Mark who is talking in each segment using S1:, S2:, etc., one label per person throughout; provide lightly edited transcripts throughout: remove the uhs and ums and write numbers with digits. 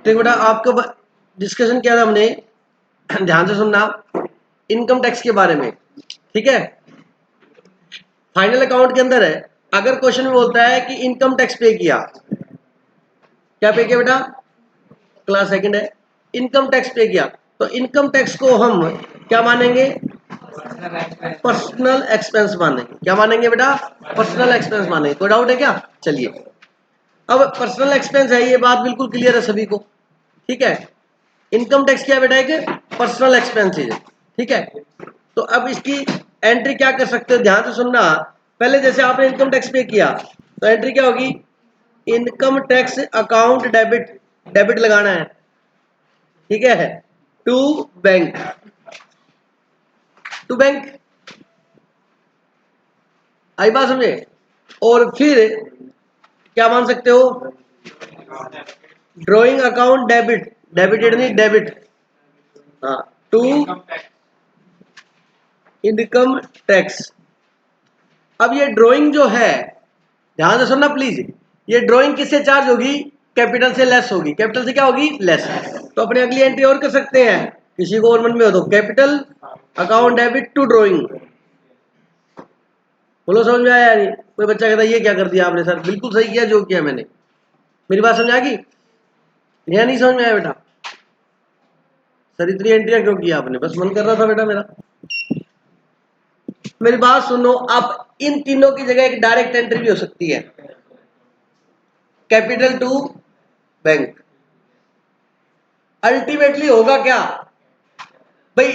S1: तो बेटा आपको डिस्कशन किया था हमने, ध्यान से सुनना, इनकम टैक्स के बारे में, ठीक है। फाइनल अकाउंट के अंदर है, अगर क्वेश्चन में बोलता है कि इनकम टैक्स पे किया, क्या पे किया बेटा, क्लास सेकंड है, इनकम टैक्स पे किया, तो इनकम टैक्स को हम क्या मानेंगे, पर्सनल एक्सपेंस मानेंगे। क्या मानेंगे बेटा, पर्सनल एक्सपेंस मानेंगे। कोई डाउट है क्या? चलिए, अब पर्सनल एक्सपेंस है, ये बात बिल्कुल क्लियर है सभी को, ठीक है। इनकम टैक्स क्या है बेटा, एक पर्सनल एक्सपेंसेस है, ठीक है। तो अब इसकी एंट्री क्या कर सकते हो, ध्यान से सुनना। पहले जैसे आपने इनकम टैक्स पे किया, तो एंट्री क्या होगी, income tax account debit, debit लगाना है, ठीक है, टू बैंक, टू बैंक, आई बात समझे। और फिर क्या मान सकते हो, ड्रॉइंग अकाउंट डेबिट, डेबिटेड नहीं डेबिट, हाँ, टू इनकम टैक्स। अब ये ड्राइंग जो है, ध्यान से सुनना प्लीज, ये ड्राइंग किससे चार्ज होगी, कैपिटल से लेस होगी। कैपिटल से क्या होगी, लेस। तो अपने अगली एंट्री और कर सकते हैं, किसी को और मन में हो तो, capital account debit to drawing. बोलो समझ में आया नहीं? कोई बच्चा कहता है ये क्या कर दिया आपने सर, बिल्कुल सही किया जो किया मैंने। मेरी बात समझ आ गई या नहीं समझ में आया बेटा? सर इतनी एंट्रियां क्यों किया आपने, बस मन कर रहा था बेटा मेरा। मेरी बात सुनो, आप इन तीनों की जगह एक डायरेक्ट एंट्री भी हो सकती है, कैपिटल टू बैंक। अल्टीमेटली होगा क्या भाई,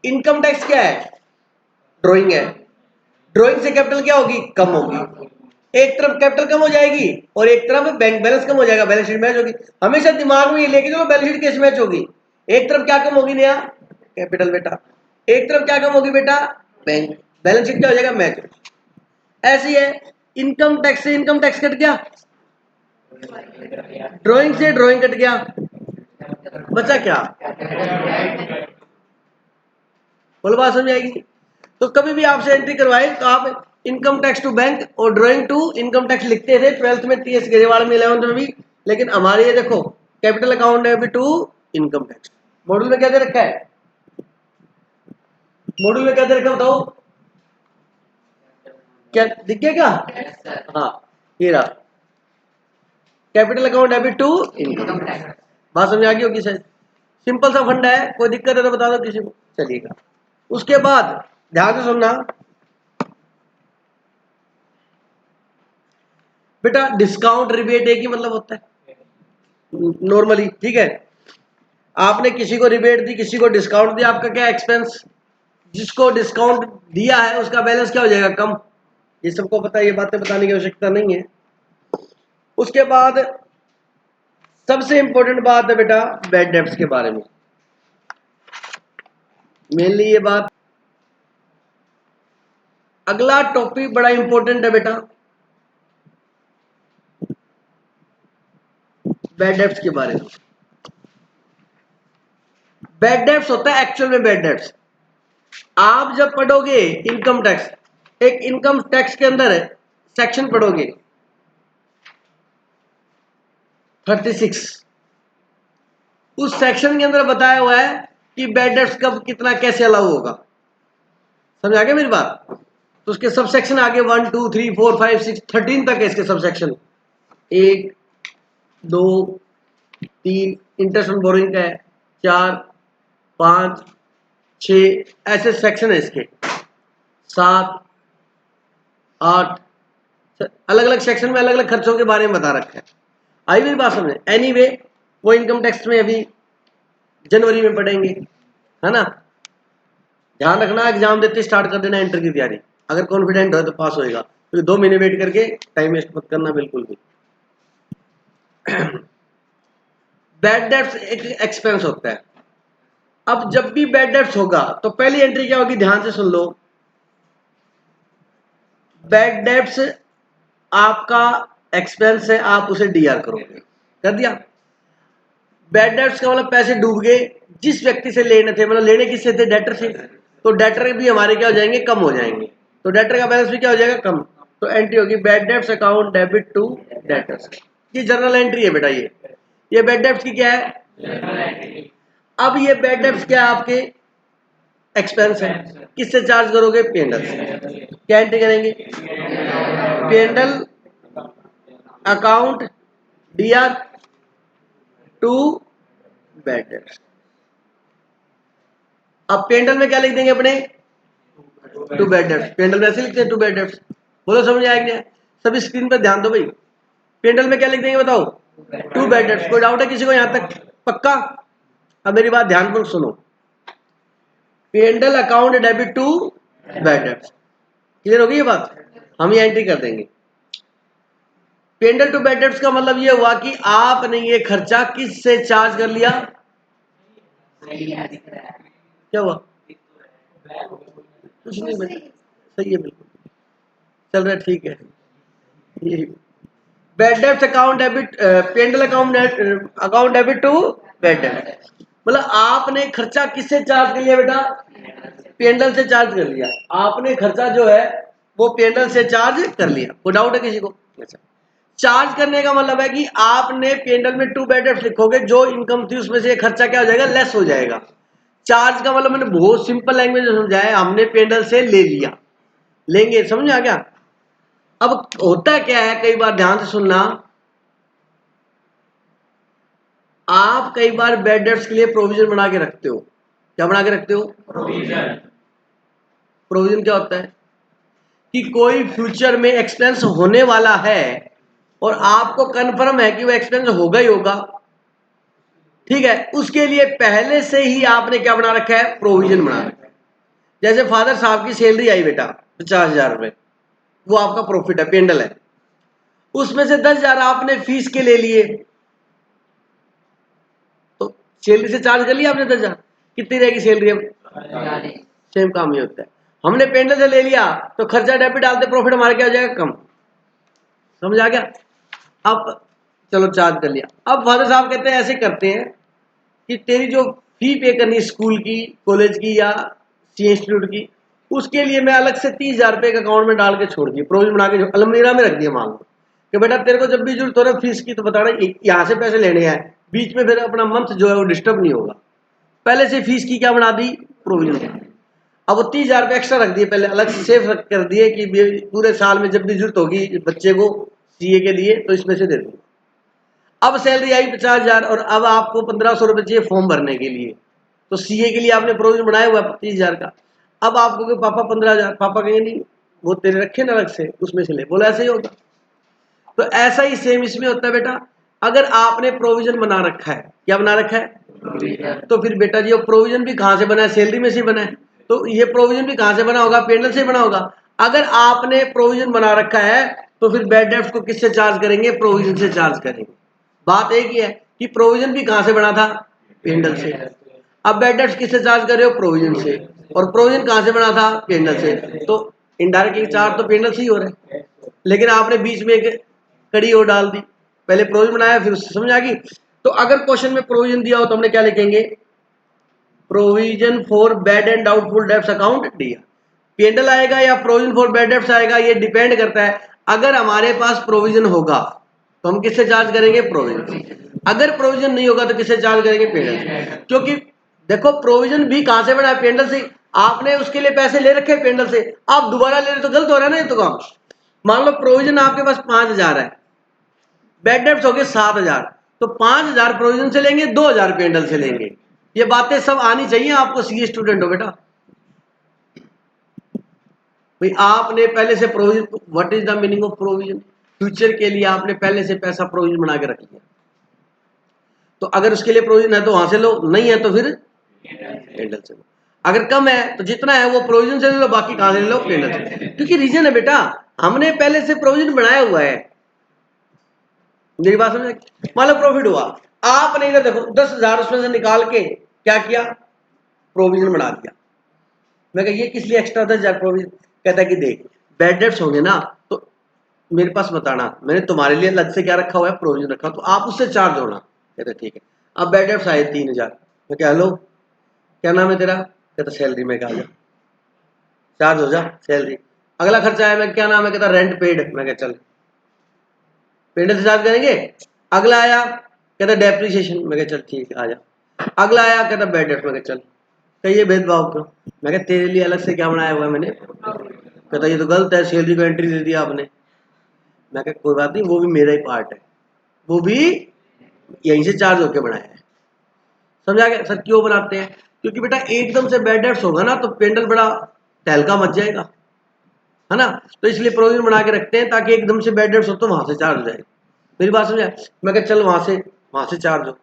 S1: इनकम टैक्स क्या है, ड्राइंग है, ड्राइंग से कैपिटल क्या होगी, कम होगी। एक तरफ कैपिटल कम हो जाएगी और एक तरफ बैंक बैलेंस कम हो जाएगा, बैलेंस शीट मैच होगी। हमेशा दिमाग में ये लेके चलो, बैलेंस शीट कैसे मैच होगी, एक तरफ क्या कम होगी नया, कैपिटल बेटा, एक तरफ क्या कम होगी बेटा, बैंक, बैलेंस शीट क्या हो जाएगा, मैच। ऐसी है, इनकम टैक्स से इनकम टैक्स कट गया, ड्राइंग से ड्राइंग कट गया, बचा क्या, बोलो बात समझ आएगी। तो कभी भी आपसे एंट्री करवाए तो आप इनकम टैक्स टू बैंक और ड्राइंग टू इनकम टैक्स लिखते थे 12th में, टीएस गेजेवाड़ में, 11th में भी। लेकिन हमारे ये देखो, capital account debit to income tax. Module में क्या दे रखा है, मॉड्यूल में क्या दे रखा है बताओ, क्या दिख गया क्या? हाँ, ये रहा, capital account debit to income tax. बात समझ आ गई होगी सर, सिंपल सा फंडा है, कोई दिक्कत है तो बता दो किसी को, चलिएगा। उसके बाद ध्यान से सुनना बेटा, डिस्काउंट रिबेट एक ही मतलब होता है नॉर्मली, ठीक है। आपने किसी को रिबेट दी, किसी को डिस्काउंट दिया, आपका क्या एक्सपेंस, जिसको डिस्काउंट दिया है उसका बैलेंस क्या हो जाएगा, कम। ये सबको पता है, ये बातें बताने की आवश्यकता नहीं है। उसके बाद सबसे इंपॉर्टेंट बात है बेटा, बैड डेब्ट्स के बारे में, मेनली ये बात। अगला टॉपिक बड़ा इंपॉर्टेंट है बेटा, बैड डेब्ट्स के बारे में। बैड डेब्ट्स होता है एक्चुअल में बैड डेब्ट्स। आप जब पढ़ोगे इनकम टैक्स, एक इनकम टैक्स के अंदर सेक्शन पढ़ोगे 36, उस सेक्शन के अंदर बताया हुआ है कि बैड डेब्ट्स कब कितना कैसे अलाउ होगा। समझ आ गया मेरी बात? तो उसके सब सेक्शन आगे 1 2 3 4 5 6 13 तक है इसके sub section. 1 2 3 interest on borrowing का है, 4 5 6 ऐसे सेक्शन है इसके, 7 8 अलग अलग सेक्शन में अलग अलग खर्चों के बारे में बता रखा है। आई मेरी बात समझे? एनीवे वो इनकम टैक्स में अभी जनवरी में पढ़ेंगे, है ना। ध्यान रखना, एग्जाम देते स्टार्ट कर देना इंटर की तैयारी, अगर कॉन्फिडेंट हो तो पास होएगा, तो 2 महीने वेट करके टाइम वेस्ट मत करना बिल्कुल भी। बैड डेट्स एक एक्सपेंस होता है। अब जब भी बैड डेट्स होगा तो पहली एंट्री क्या होगी, ध्यान से सुन लो, बैड डेट्स आपका एक्सपेंस है, आप उसे डीआर करोगे, कर दिया। बैड डेट्स का मतलब पैसे डूब गए, जिस व्यक्ति से लेने थे, मतलब लेने किससे थे, डेटर से, तो डेटर भी हमारे क्या हो जाएंगे, कम हो जाएंगे, तो डेटर का बैलेंस भी क्या हो जाएगा, कम। तो एंट्री होगी bad debts account debit to debtors. ये जनरल एंट्री है बेटा, ये ये बेड डेब्ट्स की क्या है। अब ये बेड डेब्ट्स क्या है आपके एक्सपेंस है, किससे चार्ज करोगे, पेंडल से। क्या एंट्री करेंगे, P and L account DR to bad debts. अब पेंडल में क्या लिख देंगे अपने, टू बेड डेब्ट्स। पेंडल में ऐसे लिखते हैं टू बेड डेब्ट्स। बोलो समझ आएगा क्या, सभी स्क्रीन पर ध्यान दो भाई। पेंडल में क्या लिख देंगे बताओ, टू बेड डेब्ट्स। कोई डाउट है किसी को यहां तक, पक्का। अब मेरी बात ध्यानपूर्वक सुनो, P and L account debit to bad debts, clear होगी ये बात। हम ये एंट्री कर देंगे। पेंडल टू बेड डेब्ट्स का मतलब ये हुआ कि आपने ये खर्चा किस से चार्ज कर लिया, क्या हुआ, कुछ नहीं बेटा, सही है बिल्कुल, चल रहा है ठीक है। ये bad debts account debit, P and L account debit to bad डेब्ट, मतलब आपने खर्चा किससे चार्ज कर लिया बेटा, पेंडल से चार्ज कर लिया। आपने खर्चा जो है वो पेंडल से चार्ज कर लिया। कोई डाउट है किसी को। अच्छा, चार्ज करने का मतलब है कि आपने पेंडल में टू बेड डेब्ट्स लिखोगे, जो इनकम थी उसमें से खर्चा क्या हो जाएगा, लेस हो जाएगा। चार्ज का मतलब मैंने बहुत सिंपल लैंग्वेज में समझाया, हमने पेंडल से ले लिया, लेंगे, समझ आ गया। अब होता क्या है, कई बार ध्यान से सुनना, आप कई बार बेड डेब्ट्स के लिए प्रोविजन बना के रखते हो। क्या बना के रखते हो, प्रोविजन। प्रोविजन क्या होता है कि कोई फ्यूचर में एक्सपेंस होने वाला है और आपको कंफर्म है कि वो एक्सपेंस होगा ही होगा, ठीक है, उसके लिए पहले से ही आपने क्या बना रखा है, प्रोविजन बना रखा है। जैसे फादर साहब की सैलरी आई बेटा 50,000 रुपए, वो आपका प्रॉफिट है, पेंडल है, उसमें से 10,000 आपने फीस के ले लिए, तो सैलरी से चार्ज कर लिया आपने 10,000, कितनी रहेगी सैलरी अब, सेम काम ही होता है। हमने पेंडल से ले लिया तो खर्चा डेबिट डालते, प्रॉफिट हमारा क्या हो जाएगा, कम। समझ आ गया। अब चलो चार्ज कर लिया। अब फादर साहब कहते हैं, ऐसे करते हैं कि तेरी जो फी पे करनी स्कूल की, कॉलेज की या सी इंस्टीट्यूट की, उसके लिए मैं अलग से 30,000 रुपये का अकाउंट में डाल के छोड़ दिए, प्रोविजन बना के अलमीरा में रख दिया। मान लो कि बेटा तेरे को जब भी जरूरत हो रहा फीस की तो बताना, यहाँ से पैसे लेने हैं, बीच में फिर अपना मंथ जो है वो डिस्टर्ब नहीं होगा। पहले से फीस की क्या बना दी, प्रोविजन। अब वो 30,000 रुपये एक्स्ट्रा रख दिए, पहले अलग से सेफ कर दिए कि पूरे साल में जब भी जरूरत होगी बच्चे को सीए के लिए तो इसमें से दे दूंगा। अब सैलरी आई 50,000 और अब आपको 1,500 रुपये चाहिए फॉर्म भरने के लिए, तो सीए के लिए आपने प्रोविजन बनाया हुआ 30,000 का। अब आपको कि पापा 15,000, पापा कहेंगे नहीं वो तेरे रखे ना अलग से, उसमें से ले, बोला ऐसे ही होगा। तो ऐसा ही सेम इसमें होता है बेटा, अगर आपने प्रोविजन बना रखा है, क्या बना रखा है, तो फिर बेटा जी वो प्रोविजन भी कहां से बना है, सैलरी में से बना है, तो ये प्रोविजन भी कहां से बना होगा, पेंडल से बना होगा। अगर आपने प्रोविजन बना रखा है तो फिर बेड डेब्ट्स को किससे चार्ज करेंगे, प्रोविजन से चार्ज करेंगे। बात एक ही है कि प्रोविजन भी कहां से बना था, पेंडल से। अब बेड डेब्ट्स किससे चार्ज कर रहे हो, प्रोविजन से, और प्रोविजन कहां से बना था, पेंडल से, तो इनडायरेक्टली चार्ज तो पेंडल से ही हो रहा है। लेकिन आपने बीच में एक कड़ी और डाल दी, पहले प्रोविजन बनाया फिर उससे समझ आ गई। तो अगर क्वेश्चन में प्रोविजन दिया हो तो हमने क्या लिखेंगे, provision for bad and doubtful debts account दिया। पेंडल आएगा या प्रोविजन फॉर बैड डेब्ट्स आएगा, ये डिपेंड करता है। अगर हमारे पास प्रोविजन होगा तो हम किससे चार्ज करेंगे, प्रोविजन। अगर प्रोविजन नहीं होगा तो किससे चार्ज करेंगे, पेंडल से। क्योंकि देखो प्रोविजन भी कहां से बना है, पेंडल से। आपने उसके लिए पैसे ले रखे पेंडल से, आप दोबारा ले रहे तो गलत हो रहा है ना ये तो काम। मान लो प्रोविजन आपके पास 5,000 है, बेड डेब्ट्स हो गए 7,000, तो 5,000 प्रोविजन से लेंगे, 2,000 पेंडल से लेंगे। ये बातें सब आनी चाहिए आपको, सीए स्टूडेंट हो बेटा। भाई आपने पहले से provision, what is the meaning of provision, future के लिए आपने पहले से पैसा प्रोविजन बना के रख लिया। तो अगर उसके लिए प्रोविजन है तो वहां से लो, नहीं है तो फिर पेंडल से लो। अगर कम है तो जितना है वो प्रोविजन से ले लो, बाकी कहां से ले लो, पेंडल से। क्योंकि रीजन है बेटा, हमने पहले से प्रोविजन बनाया हुआ है। मेरी बात समझ, मान लो प्रॉफिट हुआ, आपने इधर देखो 10,000 उसमें से निकाल के क्या किया, प्रोविजन बना दिया। मैं कहा ये किस लिए एक्स्ट्रा 10,000 प्रोविजन, कहता है कि देख बेड डेब्ट्स होंगे ना तो मेरे पास बताना, मैंने तुम्हारे लिए अलग से क्या रखा हुआ है, प्रोविजन रखा, तो आप उससे चार्ज होना। कहता ठीक है। अब बेड डेब्ट्स आए 3,000, मैं क्या हेलो क्या नाम है तेरा, कहता सैलरी में, कहा जा चार्ज हो जा सैलरी। अगला खर्चा आया, मैं क्या नाम है, कहता रेंट पेड, मैं क्या चल पेंडल से चार्ज करेंगे। अगला आया कहता डेप्रिसिएशन, मैं कहा चल ठीक है आ जा। अगला आया कहता बैड डेट्स, मैं कहा चल कहिए भेदभाव क्यों, मैं कहा तेरे लिए अलग से क्या बनाया हुआ है मैंने, कहता ये तो गलत है, सैलरी को एंट्री दे दिया आपने। मैं कहा कोई बात नहीं, वो भी मेरा ही पार्ट है, वो भी यहीं से चार्ज होके बनाया है। समझा गया सर क्यों बनाते हैं, क्योंकि बेटा एकदम से बैड डेट्स होगा ना तो पेंडल बड़ा तहलका मच जाएगा, है ना, तो इसलिए प्रोविजन बना के रखते हैं ताकि एकदम से बैड डेट्स हो तो वहां से चार्ज हो जाए। मेरी बात समझा, मैं कहा चल वहां से चार्ज हो।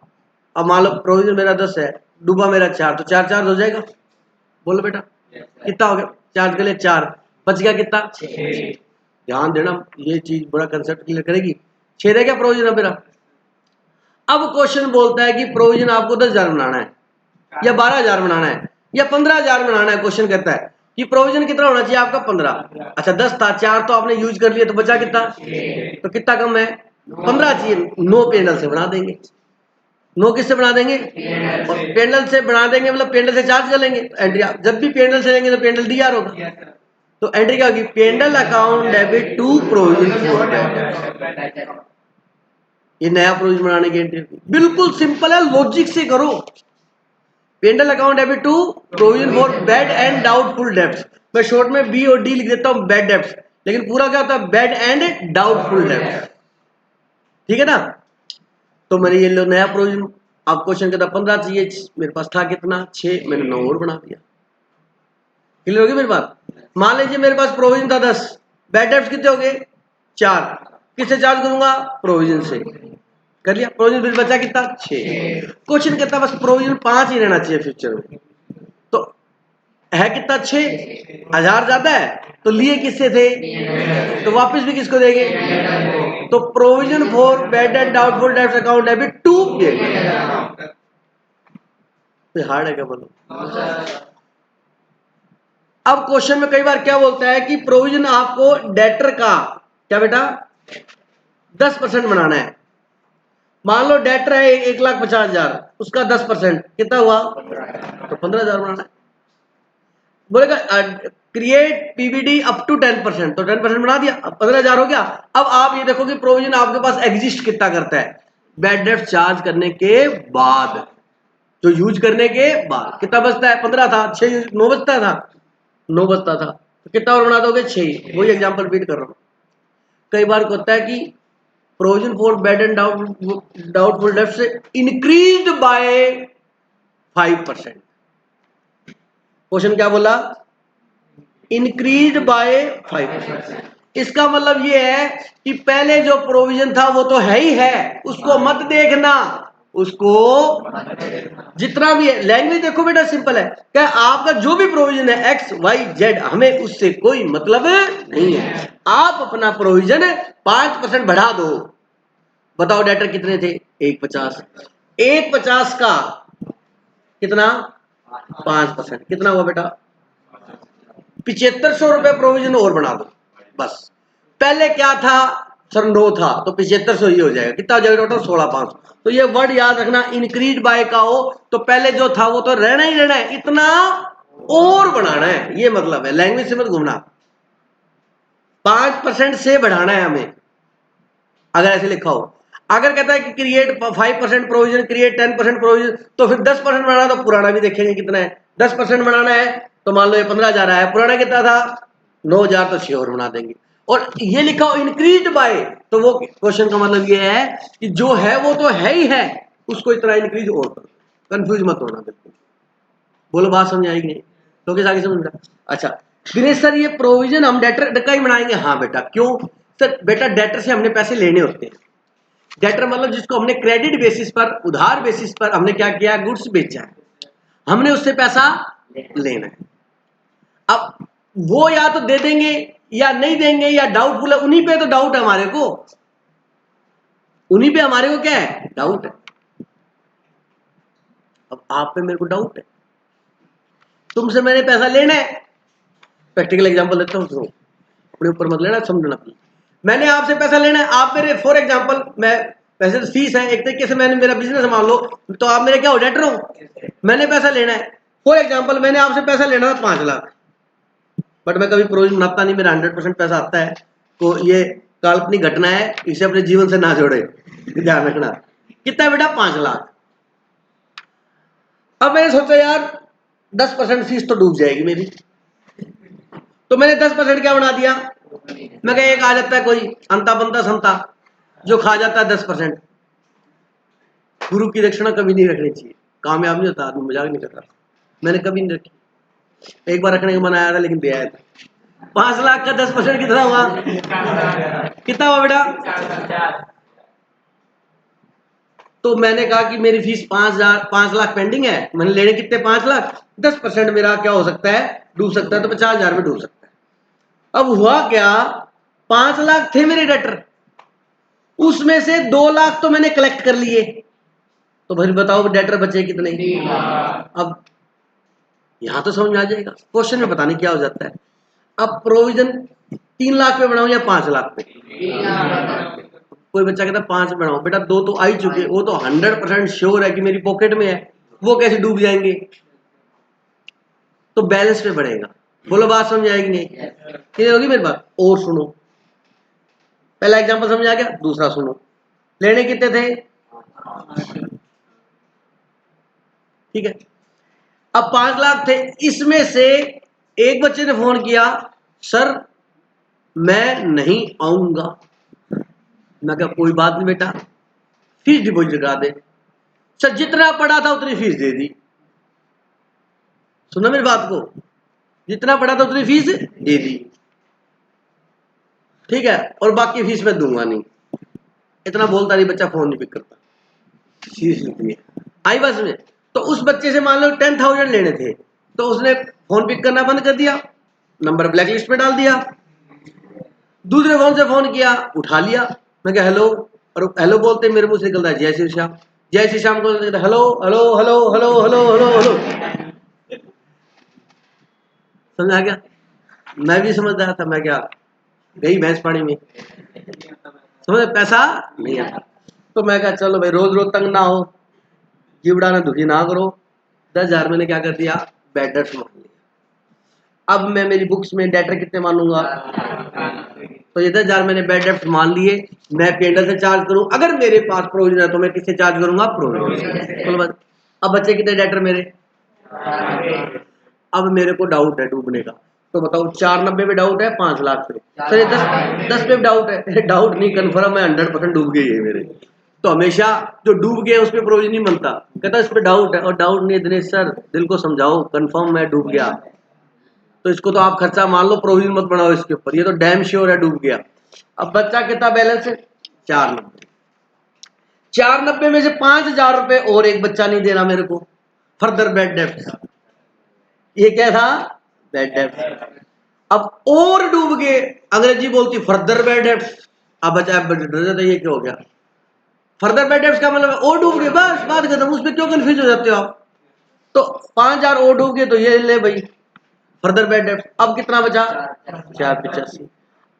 S1: अब मान लो प्रोविजन मेरा 10 है, डूबा मेरा 4, तो 4 चार्ज हो जाएगा। बोलो बेटा कितना हो गया, चार्ज के लिए 4, बच गया कितना 6। ध्यान देना ये चीज बड़ा कंसेप्ट क्लियर करेगी। 6 रह गया प्रोविजन अब मेरा। अब क्वेश्चन बोलता है कि प्रोविजन आपको 10,000 बनाना है या 12,000 बनाना है या 15,000 बनाना है। क्वेश्चन कहता है कि प्रोविजन कितना होना चाहिए आपका 15। अच्छा 10 था, 4 तो आपने यूज कर लिया तो बचा कितना, तो कितना कम है 15 चाहिए। 9 पेंडल से बना देंगे, 9 किससे बना देंगे, और पेंडल से बना देंगे मतलब पेंडल से चार्ज कर लेंगे। एंट्री जब भी पेंडल से लेंगे तो पेंडल डीआर होगा, तो एंट्री क्या होगी, P and L account debit to provision for bad. ये नया प्रोविजन बनाने की एंट्री बिल्कुल सिंपल है, लॉजिक से करो। P and L account debit to provision for bad and doubtful debts. मैं शॉर्ट में बी और डी लिख देता हूं बैड डेब्ट्स, लेकिन पूरा क्या होता है बैड एंड डाउटफुल डेब्ट्स, ठीक है ना। तो मैंने ये लो नया प्रोविजन, अब क्वेश्चन कहता 15 चाहिए, मेरे पास था कितना 6, मैंने 9 और बना दिया। क्लियर होगी मेरी बात। मान लीजिए मेरे पास प्रोविजन था 10, बैड डेब्ट्स कितने हो गए 4, किससे चार्ज करूंगा, प्रोविजन से कर लिया। प्रोविजन बिल बचा कितना 6। क्वेश्चन कहता बस प्रोविजन 5 ही रहना चाहिए फ्यूचर में, तो है कितना 6,000 ज्यादा है तो लिए किससे थे, तो वापस भी किसको देंगे, तो provision for bad and doubtful debts account debit to. Hard है क्या बोलो। अब क्वेश्चन में कई बार क्या बोलता है कि प्रोविजन आपको डेटर का क्या बेटा 10% बनाना है। मान लो डेटर है 1,50,000, उसका 10% कितना हुआ, तो 15,000 बनाना है। बोलेगा क्रिएट पीबीडी अप टू 10%, तो 10% बना दिया, अब 15,000 हो गया। अब आप ये देखो कि प्रोविजन आपके पास एग्जिस्ट कितना करता है, बैड डेट चार्ज करने के बाद, जो यूज करने के बाद कितना बचता है, 15 था 6 9 बचता था, 9 बचता था, तो कितना और बना दोगे 6। वही एग्जांपल रिपीट कर रहा हूं। कई बार होता है कि provision for bad and doubtful debts increased by 5%। Question क्या बोला, इंक्रीज्ड बाय 5%। इसका मतलब ये है कि पहले जो प्रोविजन था वो तो है ही है, उसको मत देखना, उसको जितना भी है। लैंग्वेज देखो बेटा सिंपल है, क्या आपका जो भी प्रोविजन है एक्स वाई जेड, हमें उससे कोई मतलब नहीं है। आप अपना प्रोविजन 5% बढ़ा दो। बताओ डेटर कितने थे 1,50, 1,50 का कितना 5%, कितना हुआ बेटा 7,500 रुपए प्रोविजन और बना दो बस। पहले क्या था सर 9 था, तो 7,500 ही हो जाएगा, कितना हो जाएगा टोटल 16,500। तो ये वर्ड याद रखना, इंक्रीज बाय का हो तो पहले जो था वो तो रहना ही रहना है, इतना और बढ़ाना है, ये मतलब है। लैंग्वेज से मत घूमना, 5% से बढ़ाना है हमें, अगर ऐसे लिखा हो। अगर कहता है कि क्रिएट 5% प्रोविजन, क्रिएट 10% प्रोविजन, तो फिर 10% बनाना, तो पुराना भी देखेंगे कितना है। 10% बनाना है तो मान लो ये 15,000 आया, पुराना कितना था 9,000, तो 6 और बना देंगे। और ये लिखा हो इंक्रीज बाय, तो वो क्वेश्चन का मतलब ये है कि जो है वो तो है ही है, उसको इतना इंक्रीज और करो। कंफ्यूज मत होना बिल्कुल। बोलो बात समझ आएगी नहीं तो किस आगे समझ रहा। अच्छा दिनेश सर ये प्रोविजन हम डेटर का ही बनाएंगे, हाँ बेटा क्यों सर, बेटा डेटर से हमने पैसे लेने होते हैं। डेटर मतलब जिसको हमने क्रेडिट बेसिस पर, उधार बेसिस पर हमने क्या किया, गुड्स बेचा है, हमने उससे पैसा लेना है। अब वो या तो दे देंगे या नहीं देंगे या डाउटफुल है, उन्हीं पे तो डाउट है हमारे को, उन्हीं पे हमारे को क्या है डाउट है। अब आप पे मेरे को डाउट है, तुमसे मैंने पैसा लेना है। प्रैक्टिकल एग्जांपल देता हूं, सुनो अपने ऊपर मत लेना, समझना प्लीज। मैंने आपसे पैसा लेना है, आप मेरे फॉर एग्जांपल मैं पैसे फीस है एक तरीके से, मैंने मेरा बिजनेस मान लो, तो आप मेरे क्या हो डेटर हो, मैंने पैसा लेना है। फॉर एग्जांपल मैंने आपसे पैसा लेना था 5 लाख, बट मैं कभी प्रोविजन बनाता नहीं, मेरा 100% पैसा आता है, तो ये काल्पनिक घटना है, इसे अपने जीवन से ना जोड़े, ध्यान रखना। कितना बेटा 5 लाख। अब मैंने सोचा यार 10% फीस तो डूब जाएगी मेरी, तो मैंने 10% क्या बना दिया, मैं कहा एक आ जाता है कोई अंता बंता संता जो खा जाता है 10%। गुरु की दक्षिणा कभी नहीं रखनी चाहिए, कामयाब नहीं होता आदमी, मजाक नहीं कर रहा, मैंने कभी नहीं रखी। एक बार रखने का मन आया था लेकिन दिया है। 5 लाख का 10% कितना हुआ, कितना हुआ बेटा। तो मैंने कहा कि मेरी फीस 5 लाख पेंडिंग है, मैंने लेने कितने 5 लाख, 10% मेरा क्या हो सकता है, डूब सकता है, तो 50,000 में डूब सकता है। अब हुआ क्या, 5 लाख थे मेरे डेटर, उसमें से 2 लाख तो मैंने कलेक्ट कर लिए, तो फिर बताओ डेटर बचे कितने। अब यहां तो समझ में आ जाएगा, क्वेश्चन में पता नहीं क्या हो जाता है। अब प्रोविजन 3 लाख पे बनाओ या 5 लाख पे, कोई बच्चा कहता 5 बनाओ, बेटा 2 तो आ ही चुके, वो तो 100% श्योर है कि मेरी पॉकेट में है, वो कैसे डूब जाएंगे, तो बैलेंस पे बढ़ेगा। बोलो बात समझ आएगी नहीं, क्लियर होगी मेरी बात। और सुनो, पहला एग्जांपल समझ आ गया, दूसरा सुनो। लेने कितने थे, ठीक है। अब 5 लाख थे, इसमें से एक बच्चे ने फोन किया, सर मैं नहीं आऊंगा। मैं कहा कोई बात नहीं बेटा, फीस डिपॉजिट करा दे। सर जितना पड़ा था उतनी फीस दे दी, सुना मेरी बात को, जितना पड़ा था उतनी फीस दे दी, ठीक है, और बाकी फीस मैं दूंगा नहीं। इतना बोलता नहीं बच्चा, फोन नहीं पिक करता, फीस इतनी है। आई बस में, तो उस बच्चे से मान लो 10,000 लेने थे, तो उसने फोन पिक करना बंद कर दिया, नंबर ब्लैक लिस्ट पे डाल दिया। दूसरे फोन से फोन किया, उठा लिया, मैं क्या हेलो, और हेलो बोलते मेरे मुंह से निकलता है जय श्री श्याम, जय श्री श्याम को hello hello hello hello hello hello hello. समझ आ गया, मैं भी समझदार था, मैं क्या गई भैंस पानी में, समझ पैसा नहीं आता। तो मैं कहा चलो भाई रोज रोज तंग ना हो, जीवड़ा ने दुखी ना करो, 10,000 मैंने क्या कर दिया, बैड डेट मान लिया। अब मैं मेरी बुक्स में डेटर कितने मानूंगा, तो ये 10,000 मैंने बैड डेट मान लिए, मैं पेंडल से चार्ज करूं, अगर मेरे पास प्रोविजन है तो मैं किससे चार्ज करूंगा, प्रोविजन। अब बच्चे कितने डेटर मेरे, अब मेरे को डाउट है डूबने का, तो बताओ 490 पे डाउट है, 5 लाख पे, सर ये 10 पे डाउट है, डाउट नहीं कन्फर्म है, 100% डूब गई है मेरे। तो हमेशा जो डूब गया उस पर प्रोविजन नहीं बनता, कहता इस पे डाउट है, और डाउट नहीं दिनेश सर, दिल को समझाओ, कंफर्म मैं डूब गया, तो इसको तो आप खर्चा मान लो, प्रोविजन मत बनाओ इसके ऊपर, ये तो डैम श्योर है डूब गया। अब बच्चा कितना बैलेंस है, 490, 490 में से 5,000 रुपए और एक बच्चा नहीं दे रहा मेरे को, फर्दर बैड डेब्ट, ये क्या था, बैड डेब्ट। अब और डूब गए, अंग्रेजी बोलती फर्दर बैड डेब्ट। अब बच्चा डर जाता ये क्या हो गया, फर्दर बैड डेब्ट का मतलब और डूब गए, बस बात खत्म, उसमें क्यों कंफ्यूज हो जाते हो आप। तो 5,000 और डूब गए, तो ये ले भाई फर्दर बैड डेब्ट। अब कितना बचा, 485।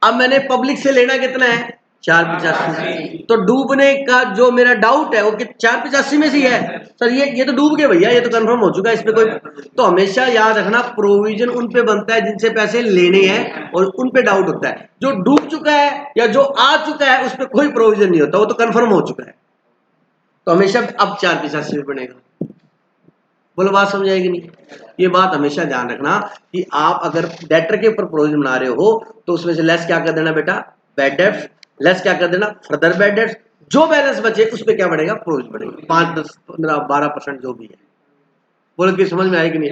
S1: अब मैंने पब्लिक से लेना कितना है, 485। तो डूबने का जो मेरा डाउट है वो 485 में से ही है, सर ये तो डूब गए भैया, ये तो कंफर्म हो चुका है, इस पे कोई। तो हमेशा याद रखना, प्रोविजन उन पे बनता है जिनसे पैसे लेने हैं और उन पे डाउट होता है। जो डूब चुका है या जो आ चुका है उस पर कोई प्रोविजन नहीं होता, वो तो कंफर्म हो चुका है, तो हमेशा अब 485 बनेगा। बोलो बात समझ आएगी नहीं, ये बात हमेशा ध्यान रखना कि आप अगर डेटर के ऊपर प्रोविजन बना रहे हो तो उसमें से लेस क्या कर देना बेटा, बैड डेट्स, लेस क्या कर देना, फर्दर बैड डेट्स, जो बैलेंस बचे उस पर क्या बढ़ेगा, प्रोविजन बढ़ेगा, 5, 10, 15, 12% जो भी है। बोलो कि समझ में आएगी नहीं।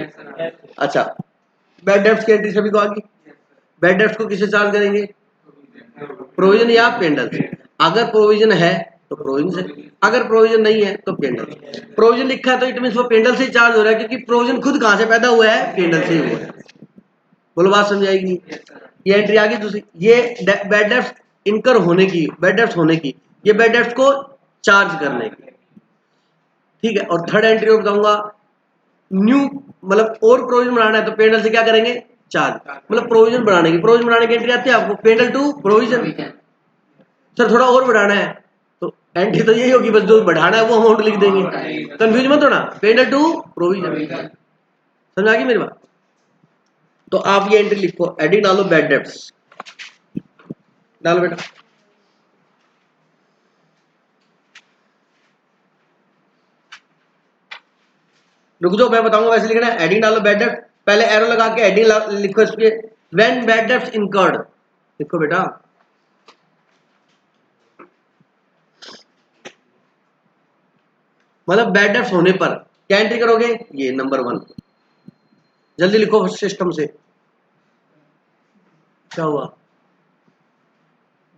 S1: अच्छा, बैड डेट्स की एंट्री सभी को आ गई। बैड डेट्स को किससे चार्ज करेंगे, प्रोविजन या पेंडल से। अगर प्रोविजन है तो प्रोविजन से, अगर प्रोविजन नहीं है तो पेंडल। प्रोविजन लिखा है तो इट मीन वो पेंडल से चार्ज हो रहा है, क्योंकि प्रोविजन खुद कहां से पैदा हुआ है, पेंडल से ही हुआ है। बोलो बात समझाएगी, ये एंट्री आ गई दूसरी, ये बैड डेट्स इनकर होने की, बैड डेट्स होने की, ये बैड डेट्स को चार्ज करने की, ठीक है। और थर्ड एंट्री में बताऊंगा, न्यू मतलब और प्रोविजन बनाना है तो पेंडल से क्या करेंगे, चार्ज, मतलब प्रोविजन बनाने की, प्रोविजन बनाने की एंट्री आती है आपको, पेंडल टू प्रोविजन। सर थोड़ा और बढ़ाना है तो एंट्री तो यही होगी, बस जो बढ़ाना है वो अमाउंट लिख देंगे, कंफ्यूज मत होना, पेंडल टू प्रोविजन। समझ आ गई मेरी बात। तो आप ये एंट्री लिखो, एडिंग डालो बैड डेब्ट्स, डालो बेटा। रुक जाओ, मैं बताऊंगा वैसे लिखना है। हेडिंग डालो बैड डेब्ट, पहले एरो लगा के हेडिंग लिखो इसके, व्हेन बैड डेब्ट्स इनकर्ड लिखो बेटा। मतलब बैड डेब्ट्स होने पर क्या एंट्री करोगे, ये नंबर 1। जल्दी लिखो सिस्टम से, क्या हुआ।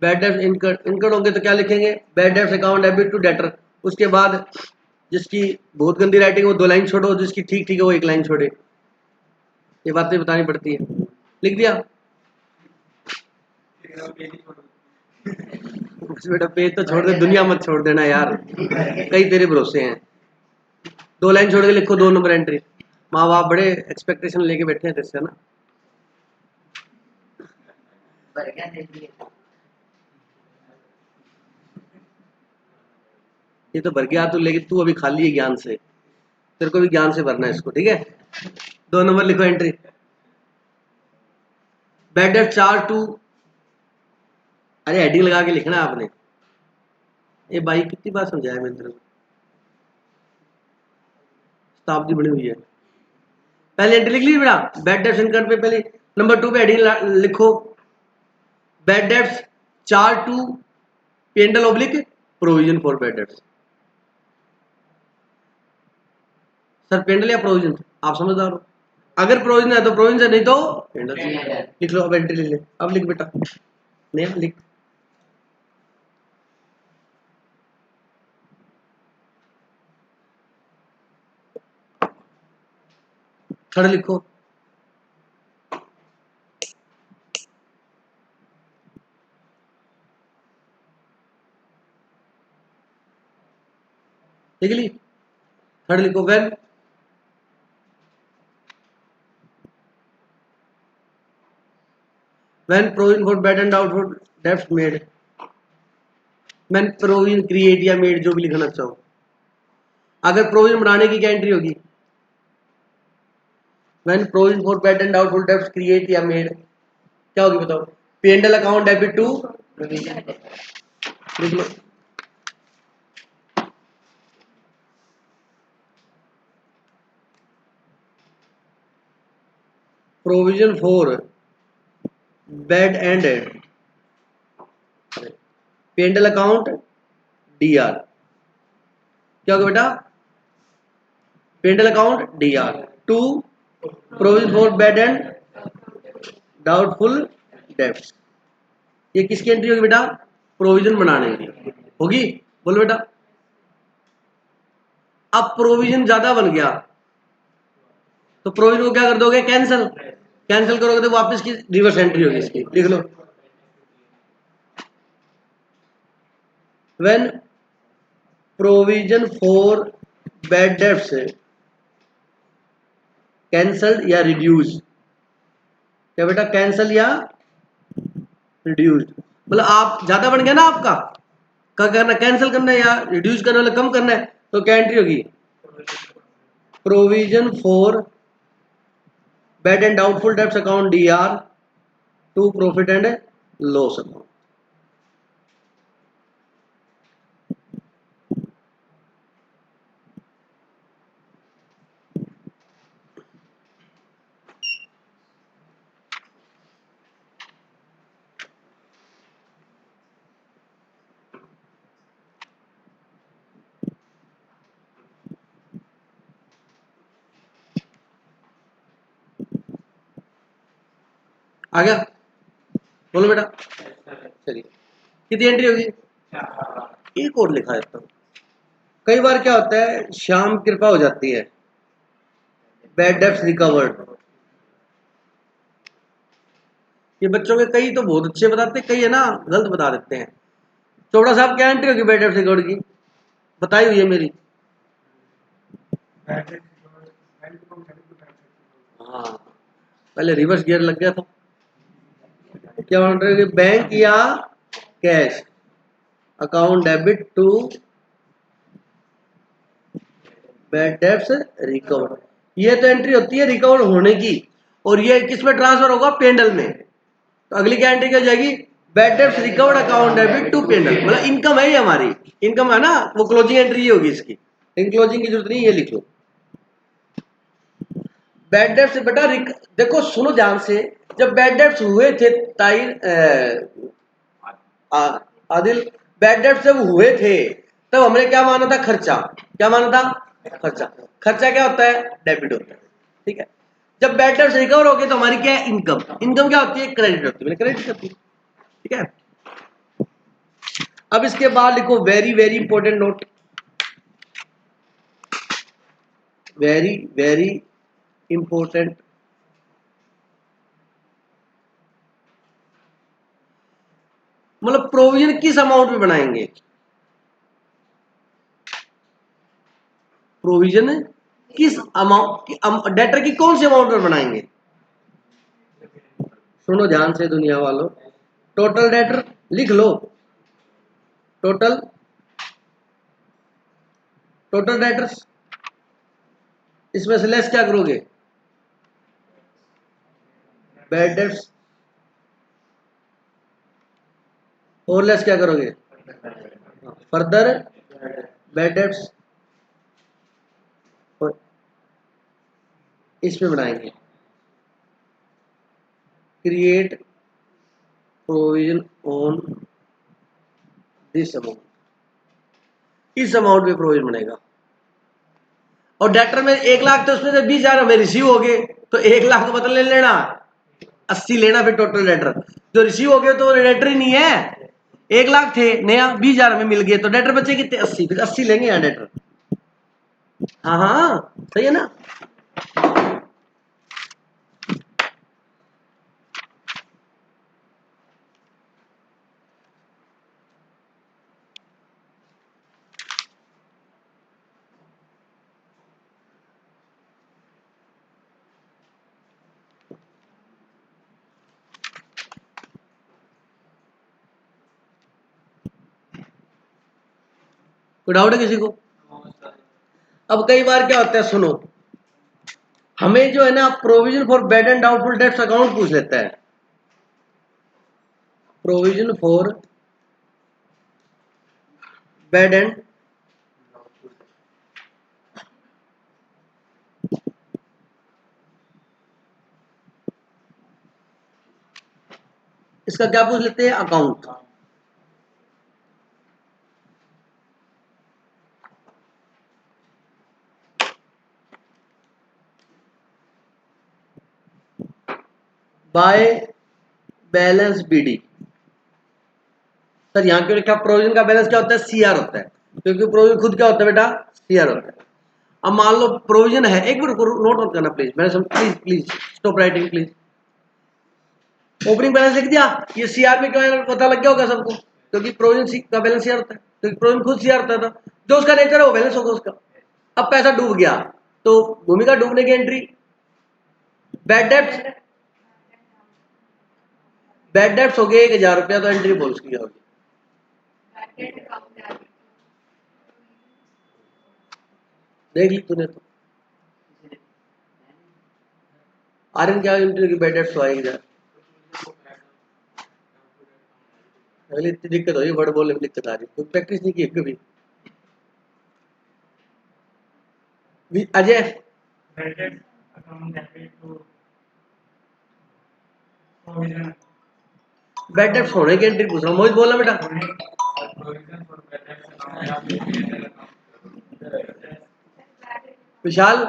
S1: बैड डेब्ट्स इनकर्ड होंगे तो क्या लिखेंगे, bad debts account debit to debtor. उसके बाद जिसकी बहुत गंदी राइटिंग वो 2 लाइन छोड़ो, जिसकी ठीक ठीक है वो 1 लाइन छोड़े। ये बातें बतानी पड़ती है। लिख दिया बेटा, पेज तो छोड़ दे, दुनिया मत छोड़ देना यार, कई तेरे भरोसे हैं। 2 लाइन छोड़ के लिखो 2 नंबर एंट्री। माँ बाप बड़े एक्सपेक्टेशन लेके बैठे हैं तेरे से ना। ये तो भर गया तू, लेकिन तू अभी खाली है ज्ञान से, तेरे को भी ज्ञान से भरना है इसको, ठीक है। 2 नंबर लिखो एंट्री, बैड डेब्ट चार्ज टू, अरे हेडिंग लगा के लिखना है आपने। ये भाई कितनी बार समझाया मैंने तेरे को, शताब्दी बनी हुई है। पहले एंट्री लिख ली बेटा, बैड डेब्ट्स इनकर्ड पे पहले नंबर 2 पे हेडिंग लिखो, bad debts charge to P and L oblique provision for bad debts. Sir P and L या प्रोविजन, आप समझदार हो, अगर प्रोविजन है तो प्रोविजन है, नहीं तो पेंडल लिख लो। अब एंट्री लिख ले, अब लिख बेटा, नहीं लिख। थर्ड लिखो, लिख ली। थर्ड लिखो, when provision for bad and doubtful debts made, when provision create या made जो भी लिखना चाहो। अगर प्रोविजन बनाने की क्या एंट्री होगी, when provision for bad and doubtful debts create या made क्या होगी बताओ, पेंडल अकाउंट डेबिट टू लिख लो। Provision for bad and P and L account DR क्या होगा बेटा, P and L account DR to provision for bad and doubtful debts. ये किसकी एंट्री होगी बेटा, प्रोविजन बनाने की होगी, बोलो बेटा। अब प्रोविजन ज्यादा बन गया तो प्रोविजन को क्या कर दोगे, कैंसिल। कैंसिल करोगे तो वापस की रिवर्स एंट्री होगी इसकी, लिख लो। When provision for bad debts cancelled या रिड्यूस, क्या बेटा कैंसल या रिड्यूस्ड, मतलब आप ज्यादा बन गया ना आपका, क्या करना, कैंसिल करना है या रिड्यूस करना, मतलब कम करना है, तो क्या एंट्री होगी, provision for bad and doubtful debts account DR to profit and loss account. आ गया, बोलो बेटा। चलिए कितनी एंट्री होगी, एक और लिखा देता हूं। कई बार क्या होता है, श्याम कृपा हो जाती है, बैड डेब्ट्स रिकवर्ड। ये बच्चों के कई तो बहुत अच्छे बताते हैं, कई है ना गलत बता देते हैं। चोपड़ा साहब क्या एंट्री होगी बैड डेब्ट्स रिकवर्ड की, बताई हुई है मेरी। हाँ पहले रिवर्स गियर लग गया था। क्या एंट्री होगी, बैंक या cash account debit to bad debts recovered. ये तो एंट्री होती है रिकवर होने की, और ये किस में ट्रांसफर होगा, पेंडल में। तो अगली क्या एंट्री क्या हो जाएगी, bad debts recovered account debit to P and L, मतलब इनकम है ये हमारी, इनकम है ना, वो क्लोजिंग एंट्री ही होगी इसकी, इन क्लोजिंग की जरूरत नहीं, ये लिख लो। बैड डेट्स बेटा देखो सुनो ध्यान से, जब बैड डेट्स हुए थे आदिल, बैड डेट्स जब हुए थे तब हमने क्या माना था? खर्चा। क्या माना था? खर्चा। खर्चा क्या होता है? डेबिट होता है। ठीक है। जब बैड डेट्स रिकवर हो गए तो हमारी क्या है? इनकम। इनकम क्या होती है? क्रेडिट होती है। क्रेडिट होती है। ठीक है। अब इसके बाद लिखो very very important note, very very important, मतलब प्रोविजन किस अमाउंट में बनाएंगे? प्रोविजन किस अमाउंट, डेटर की कौन सी अमाउंट में बनाएंगे? सुनो ध्यान से दुनिया वालों, टोटल डेटर लिख लो। टोटल टोटल डेटर्स, इसमें से लेस क्या करोगे? Bad debts. और लेस क्या करोगे? Further bad dates. इसमें बनाएंगे create provision on this amount, इस अमाउंट में प्रोविजन बनेगा। और डेटर में 1 लाख, तो उसमें से 20,000 हमें रिसीव हो गए, तो 1 लाख मतलब ले लेना 80 लेना, फिर टोटल डेटर जो रिसीव हो गए तो डेटर ही नहीं है। 1 लाख थे, नया 20,000 हमें मिल गए, तो डेटर बचे कितने? 80, फिर 80 लेंगे यहाँ डेटर। हाँ हाँ सही है ना। कोई डाउट है किसी को? अब कई बार क्या होता है, सुनो, हमें जो है ना provision for bad and doubtful debts account पूछ लेता है। प्रोविजन फॉर बैड एंड, इसका क्या पूछ लेते हैं? Account. By balance BD. Sir यहाँ क्यों लिखा? प्रोविजन का बैलेंस क्या होता है? सीआर होता है, क्योंकि प्रोविजन खुद क्या होता है बेटा? सीआर होता है। अब मान लो प्रोविजन है, एक मिनट नोट आउट करना प्लीज, मैंने please please stop writing please. Opening balance लिख दिया, ये सीआर में क्यों है पता लग गया होगा सबको, क्योंकि प्रोविजन का बैलेंस सीआर होता है, क्योंकि प्रोविजन खुद सीआर होता था, जो उसका नेचर है वो बैलेंस होगा उसका। अब पैसा डूब गया तो भूमि का डूबने की entry. Bad debts, bad debts हो गए 1,000 रुपया, तो एंट्री बोल उसकी क्या होगी? देख ली तूने तो। आर्यन क्या एंट्री की? बैड डेब्ट्स तो आएगी यार, अगली इतनी दिक्कत हो रही है, वर्ड बोलने में दिक्कत आ रही है, कोई प्रैक्टिस नहीं की कभी। अजय बैड डेब्ट्स होने की एंट्री पूछ रहा हूँ, मोहित बोलना बेटा। विशाल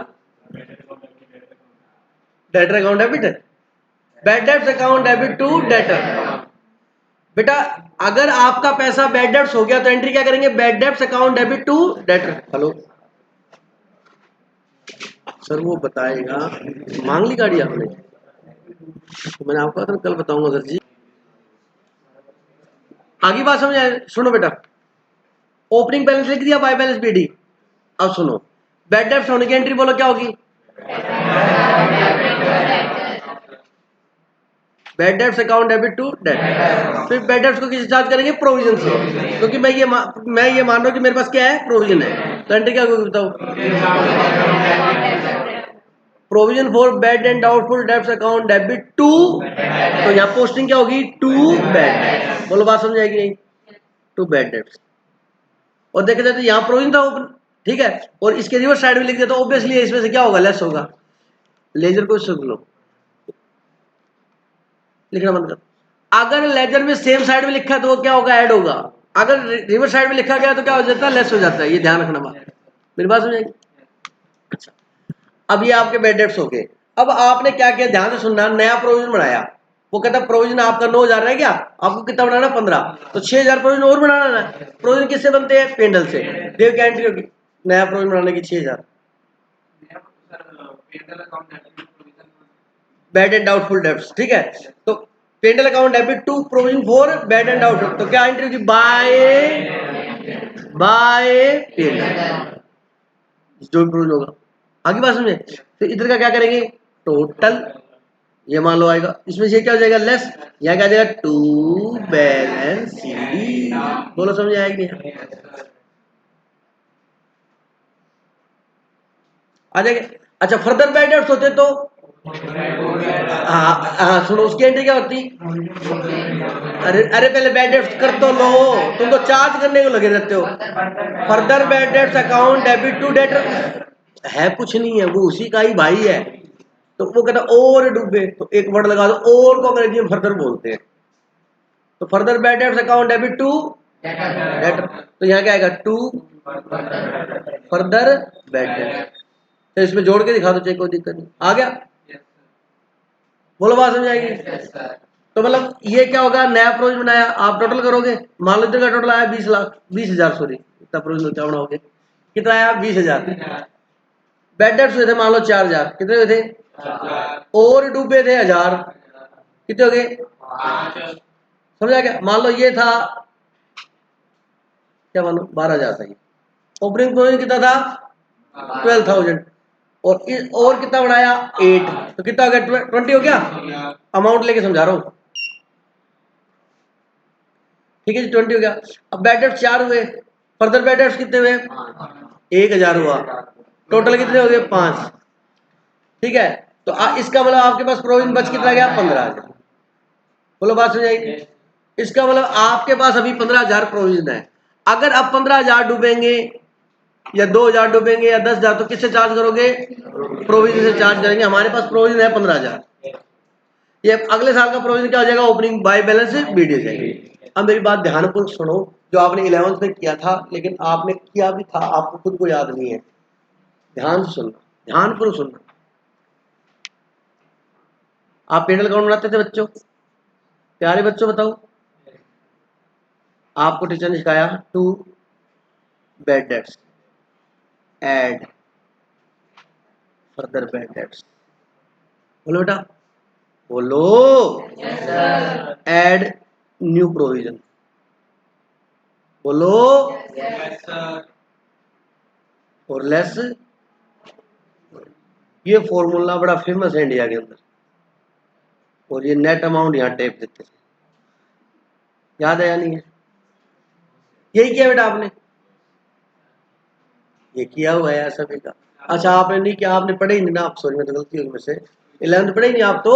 S1: डेटर अकाउंट डेबिट है, bad debts account debit to debtor. बेटा अगर आपका पैसा बैड डेब्ट्स हो गया तो एंट्री क्या करेंगे? Bad debts account debit to debtor. Hello sir, वो बताएगा, मांग ली गाड़ी आपने? तो मैंने आपको कहा था कल बताऊंगा सर जी। आगे बात समझ आए? सुनो बेटा, ओपनिंग बैलेंस लिख दिया, बाय बैलेंस बीडी। अब सुनो, बैड डेब्ट्स होने की एंट्री बोलो क्या होगी? Bad debts account debit to debt. फिर बैड डेब्ट्स को किसी चार्ज करेंगे? प्रोविजन से, क्योंकि मैं ये मान रहा हूं कि मेरे पास क्या है? प्रोविजन है, तो एंट्री क्या होगी बताओ? Provision for bad and doubtful debts account debit to, तो यहाँ पोस्टिंग क्या होगी? To bad. बोलो बात समझ आएगी नहीं? To bad debts. और देखे जाए तो यहाँ प्रोविजन था ओपन, ठीक है, और इसके रिवर्स साइड में लिख दिया तो ऑब्वियसली इसमें से क्या होगा? लेस होगा। लेजर को सुन लो, लिखना बंद कर। अगर लेजर में सेम साइड में लिखा है तो वो क्या होगा, ऐड होगा। अगर रिवर्स साइड में लिखा गया तो क्या हो जाता है, लेस हो जाता है। ये ध्यान रखना बात, मेरी बात समझ। अच्छा, अब ये आपके बेड डेट्स हो गए। अब आपने क्या किया, ध्यान से सुनना, नया प्रोविजन बनाया। वो कहता है प्रोविजन आपका 9,000 रह गया, आपको कितना बनाना, 15, तो 6,000 प्रोविजन और बनाना है। प्रोविजन किससे बनते हैं, पेंडल से। देव क्या एंट्री होगी नया प्रोविजन बनाने की, 6,000। बैड एंड डाउटफुल डेब्ट्स, ठीक है। तो P and L account debit to provision for bad and doubtful, तो क्या एंट्री होगी, बाय पेंडल, जो भी प्रोविजन होगा। आगे बात समझे। तो इधर का क्या करेंगे, टोटल, ये मान लो आएगा, इसमें से क्या हो जाएगा, लेस, यहाँ क्या आ जाएगा, टू बैलेंस सी। बोलो समझ आएगी नहीं, आ जाएगा। अच्छा, फर्दर बैड डेट्स होते तो हाँ हाँ सुनो, उसकी एंट्री क्या होती, अरे अरे पहले बैड डेट्स कर तो लो, तुम तो चार्ज करने को लगे रहते हो। Further bad debts account debit to debtor, है कुछ नहीं है, वो उसी का ही भाई है। तो वो कहता और डूबे, तो एक वर्ड लगा दो, और को अंग्रेजी में फर्दर बोलते हैं। तो further bad debts account debit to debtor, तो यहाँ क्या आएगा, टू फर्दर बैड डेट्स। तो इसमें जोड़ के दिखा दो, चाहे कोई दिक्कत नहीं, आ गया। बोलो बात समझ आएगी। तो मतलब ये क्या होगा, नया प्रोविजन बनाया, आप टोटल करोगे, मान लो इधर का टोटल आया 20,00,000 सॉरी, इतना प्रोविजन क्या बनाओगे, कितना आया 20,000। बैड डेट्स हुए थे मान लो 4,000, कितने हुए थे, और डूबे थे 1,000, कितने हो गए, समझा क्या। मान लो ये था क्या, मान लो 12,000 था, ये ओपनिंग प्रोविजन कितना था 12,000, और कितना बढ़ाया 8, तो कितना हो गया 20 हो गया। अमाउंट लेके समझा रहा हूँ, ठीक है जी, 20 हो गया। अब बैड डेट्स 4 हुए, फर्दर बैड डेट्स कितने हुए, 1,000 हुआ, टोटल कितने हो गए 5, ठीक है। तो इसका मतलब आपके पास प्रोविजन बच कितना गया, 15,000। बोलो बात समझ आएगी। इसका मतलब आपके पास अभी 15,000 प्रोविजन है। अगर अब 15,000 डूबेंगे या 2,000 डूबेंगे या 10,000, तो किससे चार्ज करोगे, प्रोविजन से चार्ज करेंगे। हमारे पास प्रोविजन है 15,000, ये अगले साल का प्रोविजन क्या हो जाएगा, ओपनिंग बाय बैलेंस बीडी जाएगी। अब मेरी बात ध्यानपूर्वक सुनो, जो आपने 11th में किया था, लेकिन आपने किया भी था, आपको खुद को याद नहीं है, ध्यान से सुनना, ध्यानपूर्वक सुनना। आप पेंडल अकाउंट बनाते थे बच्चों, प्यारे बच्चों बताओ, आपको टीचर ने सिखाया to bad debts add further bad debts, बोलो बेटा, बोलो, एड न्यू प्रोविजन, बोलो, और लेस। ये फॉर्मूला बड़ा फेमस है इंडिया के अंदर, और ये नेट अमाउंट यहाँ टेप देते थे, याद है या नहीं है, यही किया बेटा आपने, ये किया हुआ है सभी का। अच्छा आपने नहीं किया, आपने पढ़े ही नहीं ना आप, सॉरी मैं तो गलती होगी मुझसे, 11th पढ़े ही नहीं आप तो,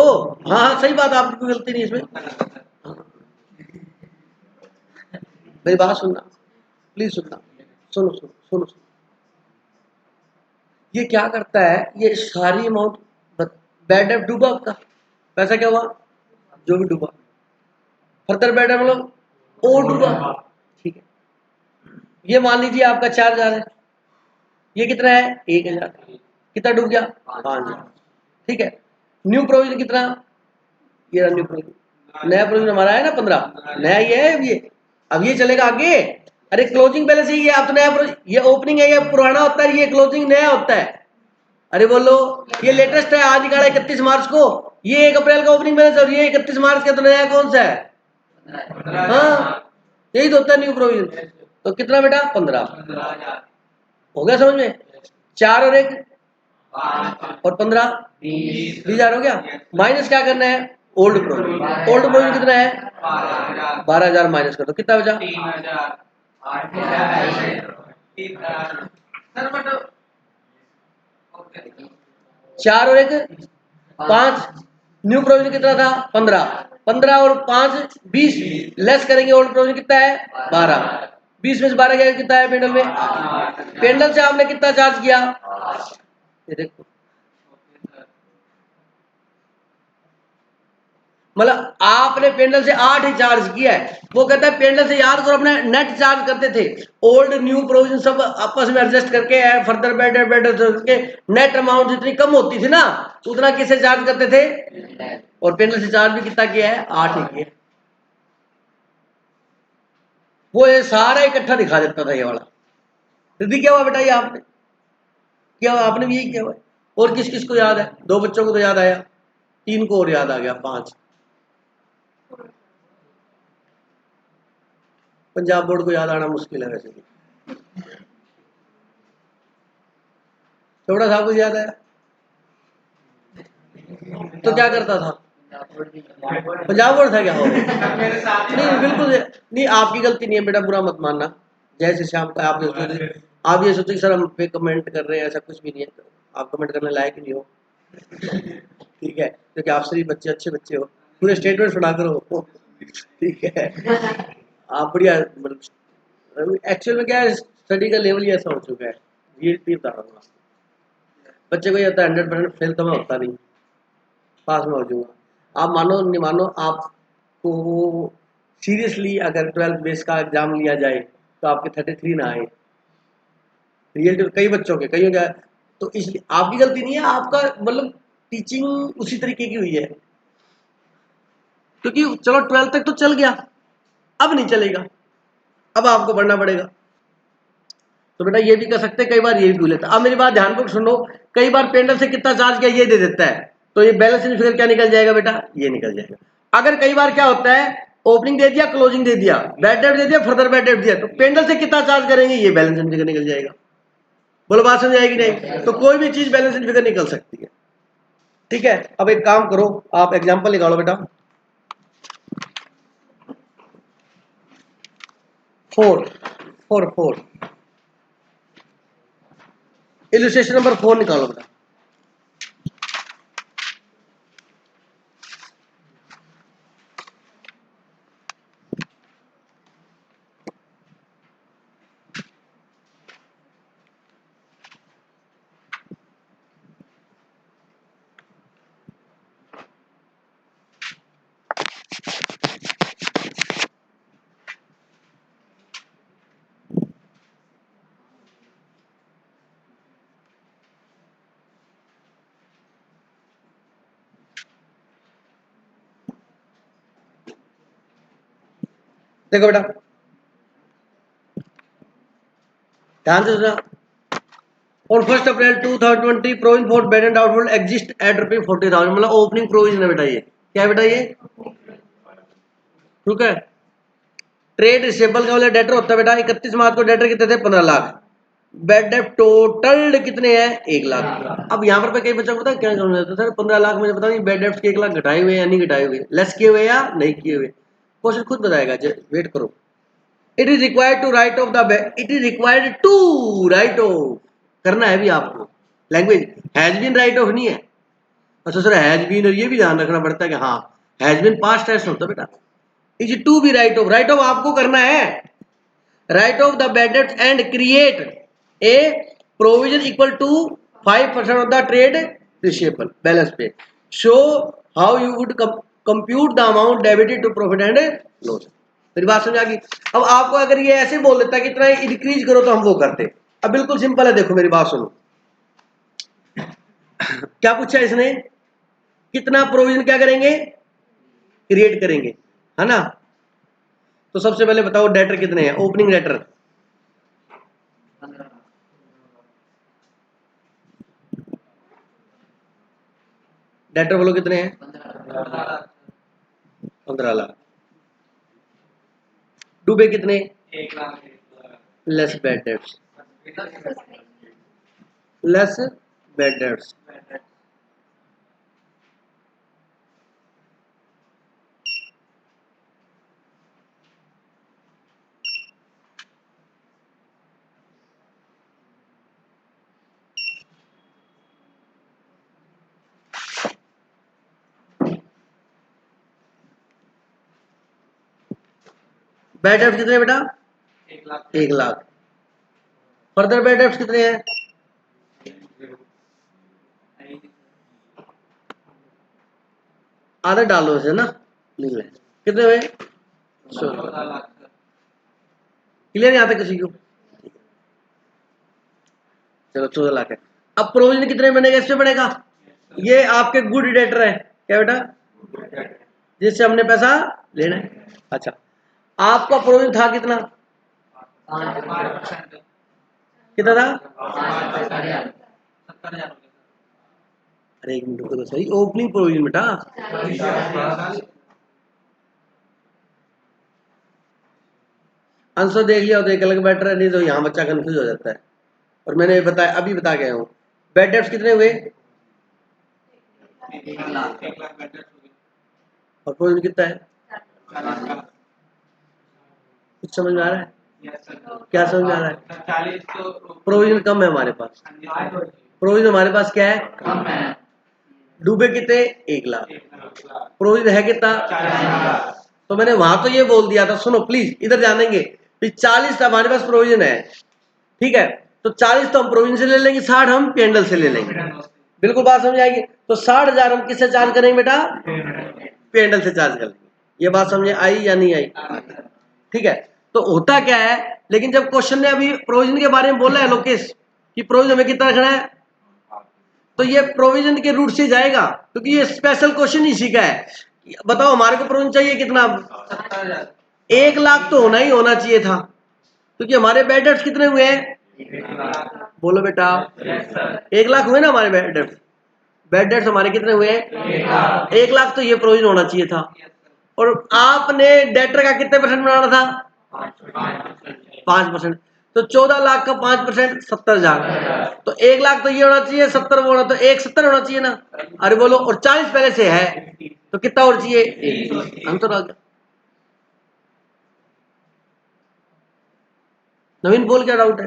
S1: हाँ हाँ सही बात, आपकी कोई गलती नहीं इसमें। हाँ। मेरी बात सुनना, प्लीज सुनना, सुनो सुनो सुनो सुनो। ये क्या करता है, ये सारी अमाउंट, बैड डेट डूबा आपका, पैसा क्या हुआ, जो भी डूबा, फर्दर बैड डेट मतलब और डूबा, ठीक है। ये मान लीजिए आपका 4,000 है, ये कितना है 1,000, कितना डूब गया 5,000, ठीक है। न्यू प्रोविजन कितना, ये रहा न्यू प्रोविजन, नया प्रोविजन हमारा है ना 15, नया ये है अब ये चलेगा आगे। अरे क्लोजिंग बैलेंस ही है, आप तो नया ये ओपनिंग है, ये पुराना होता है, ये क्लोजिंग नया होता है। अरे बोलो, ये लेटेस्ट है, आज निकाला 31 मार्च को, ये 1 अप्रैल का ओपनिंग बैलेंस, और ये 31 मार्च का, तो नया कौन सा है, हाँ यही तो होता है न्यू प्रोविजन। तो कितना बेटा 15, हो गया समझ में, 4 और 1 और 15, 20,000 हो गया। माइनस क्या करना है, ओल्ड प्रोविजन, ओल्ड प्रोविजन कितना है 12,000, माइनस कर दो, कितना बचा 4 और 1 5, न्यू प्रोविजन कितना था 15, 15 और 5 20, लेस करेंगे ओल्ड प्रोविजन कितना है 12, 20 में से 12 गया कितना है पेंडल में, पेंडल से आपने कितना चार्ज किया, ये देखो मतलब आपने पेंडल से 8 ही चार्ज किया है, वो कहता है पेंडल से याद करो अपने नेट चार्ज करते थे, ओल्ड न्यू प्रोविजन सब आपस में एडजस्ट करके फर्दर बेटर करके नेट अमाउंट जितनी कम होती थी ना उतना किससे चार्ज करते थे, और पेंडल से चार्ज भी कितना किया है, 8 ही किया। वो ये सारा इकट्ठा दिखा देता था ये वाला। दीदी क्या हुआ बेटा, ये आपने क्या हुआ, आपने भी यही किया हुआ। और किस किस को याद है, 2 बच्चों को तो याद आया, 3 को और याद आ गया, 5। पंजाब बोर्ड को याद आना मुश्किल है वैसे भी। थोड़ा सा कुछ याद आया तो क्या करता था, पंजाब बोर्ड था क्या हो नहीं बिल्कुल नहीं, आपकी गलती नहीं है बेटा, बुरा मत मानना। जैसे शाम का आप ये सोचो कि सर हम पे कमेंट कर रहे हैं, ऐसा कुछ भी नहीं है, आप कमेंट करने लायक नहीं हो, ठीक है, क्योंकि आप सभी बच्चे अच्छे बच्चे हो, पूरे स्टेटमेंट सुना करो, ठीक है। आप बढ़िया, मतलब एक्चुअल में क्या है, स्टडी का लेवल ही ऐसा हो चुका है, ये बता रहा हूँ। बच्चे को ये होता है 100% फेल तो मैं होता नहीं, पास में हो जाऊंगा। आप मानो नहीं मानो, आपको सीरियसली अगर 12th बेस का एग्जाम लिया जाए तो आपके 33 ना आए, रियल कई बच्चों के कई हो जाए, तो इसलिए आपकी गलती नहीं है, आपका मतलब टीचिंग उसी तरीके की हुई है, क्योंकि चलो 12th तक तो चल गया, अब नहीं चलेगा, अब आपको पढ़ना पड़ेगा। तो बेटा ये भी कर सकते हैं, कई बार ये भी भूल लेता। अब मेरी बात ध्यान पूर्वक सुनो, कई बार पेंडल से कितना चार्ज किया ये दे देता है, तो ये बैलेंस इन फिगर क्या निकल जाएगा बेटा, ये निकल जाएगा। अगर कई बार क्या होता है, ओपनिंग दे दिया, क्लोजिंग दे दिया, बैड डेब्ट दे दिया, फर्दर बैड डेब्ट दिया, तो पेंडल से कितना चार्ज करेंगे, ये बैलेंस इन फिगर निकल जाएगा। बोलो बात समझ आएगी नहीं, तो कोई भी चीज बैलेंस इन फिगर निकल सकती है, ठीक है। अब एक काम करो, आप एग्जाम्पल निकालो बेटा, 4 इलस्ट्रेशन नंबर 4 निकालो बेटा। देखो बेटा ध्यान से सुना, on 1st April 2020 provision for bad and doubtful exist at ₹40,000, मतलब ओपनिंग प्रोविजन है बेटा, ये क्या है बेटा, ये ठीक है। ट्रेड रिसेबल का वाला डेटर होता है बेटा, 31 मार्च को डेटर कितने थे, 15 लाख, बैड डेट टोटल कितने हैं, 1 लाख। अब यहाँ पर कई बच्चों को पता है क्या समझ आता है, सर 15 लाख मुझे पता नहीं बैड डेट्स के 1 लाख घटाए हुए या नहीं घटाए हुए, लेस किए हुए या नहीं किए हुए, क्वेश्चन खुद बताएगा, वेट करो। It is required to write off the, it is required to write off, करना है भी आपको, language has been write off नहीं है। अच्छा सर हैज बीन, और ये भी ध्यान रखना पड़ता है कि हाँ हैज बीन पास्ट टेंस होता है बेटा, is to be write off, write off आपको करना है, write off the bad debts and create a provision equal to 5% of the trade receivable balance पे, show how you would compute the amount debited to profit and loss. मेरी बात समझ आ गई। अब आपको अगर ये ऐसे बोल देता है कि इतना इंक्रीज करो तो हम वो करते, अब बिल्कुल सिंपल है, देखो मेरी बात सुनो, क्या पूछा इसने, कितना प्रोविजन क्या करेंगे, क्रिएट करेंगे, है ना। तो सबसे पहले बताओ डेटर कितने हैं, ओपनिंग डेटर, डेटर बोलो कितने हैं, 15 लाख। डूबे कितने, 1 lakh, less bad debts, less bad debts, bad debts कितने बेटा, 1 लाख, फर्दर बैड डेट्स कितने हैं, आधा डालो इसे ना, नहीं है। कितने हुए? 14 लाख। क्लियर नहीं आता किसी को? चलो 14 लाख है। अब प्रोविजन कितने बनेगा? इस पे बनेगा। ये आपके गुड डेटर है क्या बेटा, जिससे हमने पैसा लेना है। अच्छा, आपका प्रोविजन था कितना? कितना था? अरे एक मिनट तो सही, ओपनिंग प्रोविजन बेटा। आंसर देख लिया तो एक अलग बेटर है, नहीं तो यहाँ बच्चा कंफ्यूज हो जाता है। और मैंने बताया, अभी बता गया हूँ। बेड डेट्स कितने हुए? 1 लाख और प्रोविजन कितना है? कुछ समझ में आ रहा है? क्या समझ में आ रहा है? 40 तो प्रोविजन कम है हमारे पास। प्रोविजन हमारे पास क्या है? कम है। डूबे कितने? 1 लाख। प्रोविजन है कितना? 40। तो मैंने वहां तो ये बोल दिया था, सुनो प्लीज इधर जानेंगे, 40 हमारे पास प्रोविजन है, ठीक है, तो 40 तो हम प्रोविजन से ले लेंगे, 60 हम पेंडल से ले लेंगे। बिल्कुल बात समझ आएगी। तो 60,000 हम किससे चार्ज करेंगे बेटा? पेंडल से चार्ज कर लेंगे। ये बात समझ आई या नहीं आई? ठीक है। तो होता क्या है, लेकिन जब क्वेश्चन ने अभी प्रोविजन के बारे में बोला है लोकेश कि प्रोविजन हमें कितना रखना है, तो ये प्रोविजन के रूट से जाएगा, क्योंकि ये स्पेशल क्वेश्चन इसी का है। बताओ हमारे को प्रोविजन चाहिए कितना? 1 लाख तो होना चाहिए था, क्योंकि हमारे बेड डेट्स कितने हुए हैं? बोलो बेटा। 1 लाख हुए ना हमारे बेड डेट्स। बेड डेट्स हमारे कितने हुए? 1 लाख। तो ये प्रोविजन होना चाहिए था। और आपने डेटर का कितने परसेंट बनाना था? 5%। तो 14 लाख का 5% 70,000। तो 1 लाख तो ये होना चाहिए, 70 होना, तो 170 होना चाहिए ना। अरे बोलो, और 40 पहले से है तो कितना और चाहिए? अंतर आ गया। नवीन बोल, क्या डाउट है?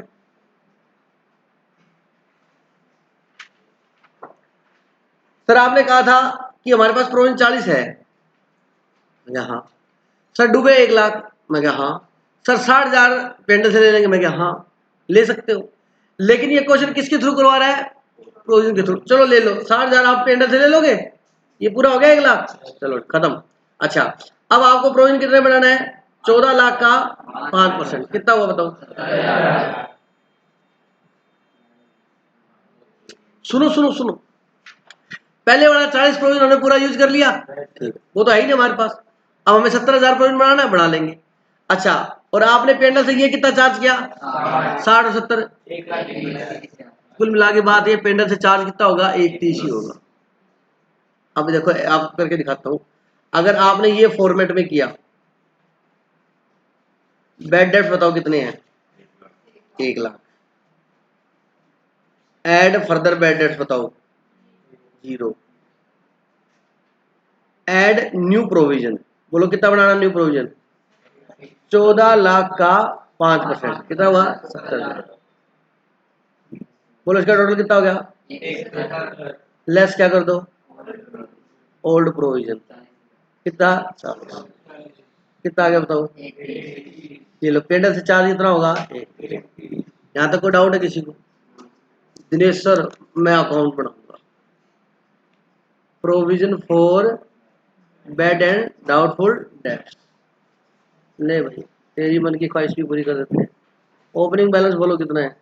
S1: सर आपने कहा था कि हमारे पास प्रोविजन 40 है। हाँ। सर डूबे 1 लाख। मैं क्या हाँ। सर 60,000 पेंडल से ले लेंगे। मैं क्या हाँ, ले सकते हो, लेकिन ये क्वेश्चन किसके थ्रू करवा रहा है? प्रोविजन के थ्रू। चलो ले लो, 60,000 आप पेंडल से ले लोगे, ये पूरा हो गया 1 लाख। चलो खत्म। अच्छा, अब आपको प्रोविजन कितने बनाना है? 14 लाख का 5%। कितना हुआ बताओ? सुनो सुनो सुनो, पहले वाला 40 प्रोविजन हमने पूरा यूज कर लिया, ठीक, वो तो है ही नहीं हमारे पास। अब हमें 70,000 प्रोविजन बनाना है, बना लेंगे। अच्छा, और आपने पेंडल से ये कितना चार्ज किया? 60 और 70, कुल मिला के बात ये पेंडल से चार्ज कितना होगा? 130 ही होगा। अब देखो, आप करके दिखाता हूं। अगर आपने ये फॉर्मेट में किया, बेड डेट्स बताओ कितने हैं? 1 lakh. Add further bad debts बताओ, 0। ऐड न्यू प्रोविजन, बोलो कितना बनाना न्यू प्रोविजन? 14 लाख का 5%, कितना हुआ? 70,000। बोलो इसका टोटल कितना हो गया? लेस क्या कर दो? ओल्ड प्रोविजन, कितना? 40। कितना आ गया बताओ? ये लो, पेंडल से चार्ज कितना होगा? 1। यहाँ तक कोई डाउट है किसी को? दिनेश सर मैं अकाउंट बनाऊंगा, provision for bad and doubtful dates. ले भाई, तेरी मन की ख्वाहिश भी पूरी कर देते हैं। ओपनिंग बैलेंस बोलो कितना है?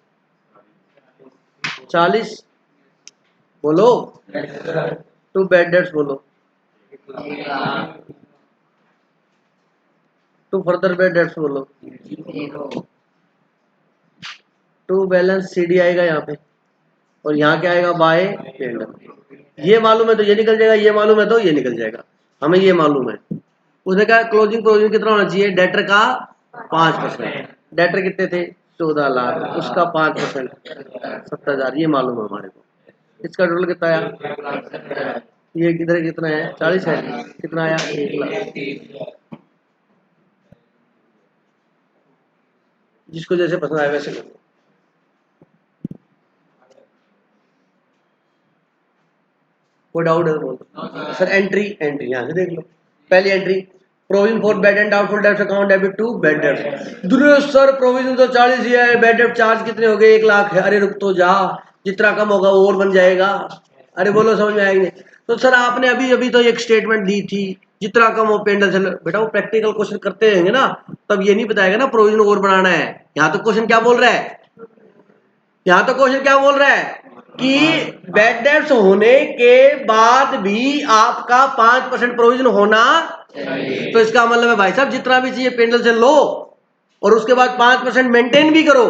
S1: 40। बोलो। टू बैड डेट्स बोलो। टू फर्दर बैड डेट्स बोलो। टू बैलेंस सीडी आएगा यहाँ पे, और यहाँ क्या आएगा? बाय पेंडल। ये मालूम है तो ये निकल जाएगा, ये मालूम है तो ये निकल जाएगा, हमें ये मालूम है। उसने कहा क्लोजिंग प्रोविजन कितना होना चाहिए? डेटर का 5%। डेटर कितने थे? 14 लाख, उसका 5% 70,000, ये मालूम है हमारे को। इसका टोटल कितना आया? ये किधर कितना है? 40 है, कितना आया? 1 लाख। जिसको जैसे पसंद आए वैसे करो। कोई डाउट है तो बोलो। सर एंट्री, यहाँ से देख लो। पहली entry, provision for bad and doubtful debts account debit to bad debts. Duryodhan sir provision तो 40 ही है, बैड डेट चार्ज कितने हो गए? 1 लाख है। अरे रुक तो जा, जितना कम होगा वो और बन जाएगा। अरे बोलो समझ में आएंगे। तो सर आपने अभी अभी तो एक स्टेटमेंट दी थी जितना कम हो पेंडल से बेटा वो प्रैक्टिकल क्वेश्चन करते रहेंगे ना, तब ये नहीं बताएगा ना प्रोविजन और बनाना है। यहाँ तो क्वेश्चन क्या बोल रहा है, यहाँ तो क्वेश्चन क्या बोल रहा है कि बैड डेट्स होने के बाद भी आपका 5% प्रोविजन होना, तो इसका मतलब है भाई साहब जितना भी चाहिए पेंडल से लो और उसके बाद 5% मेंटेन भी करो,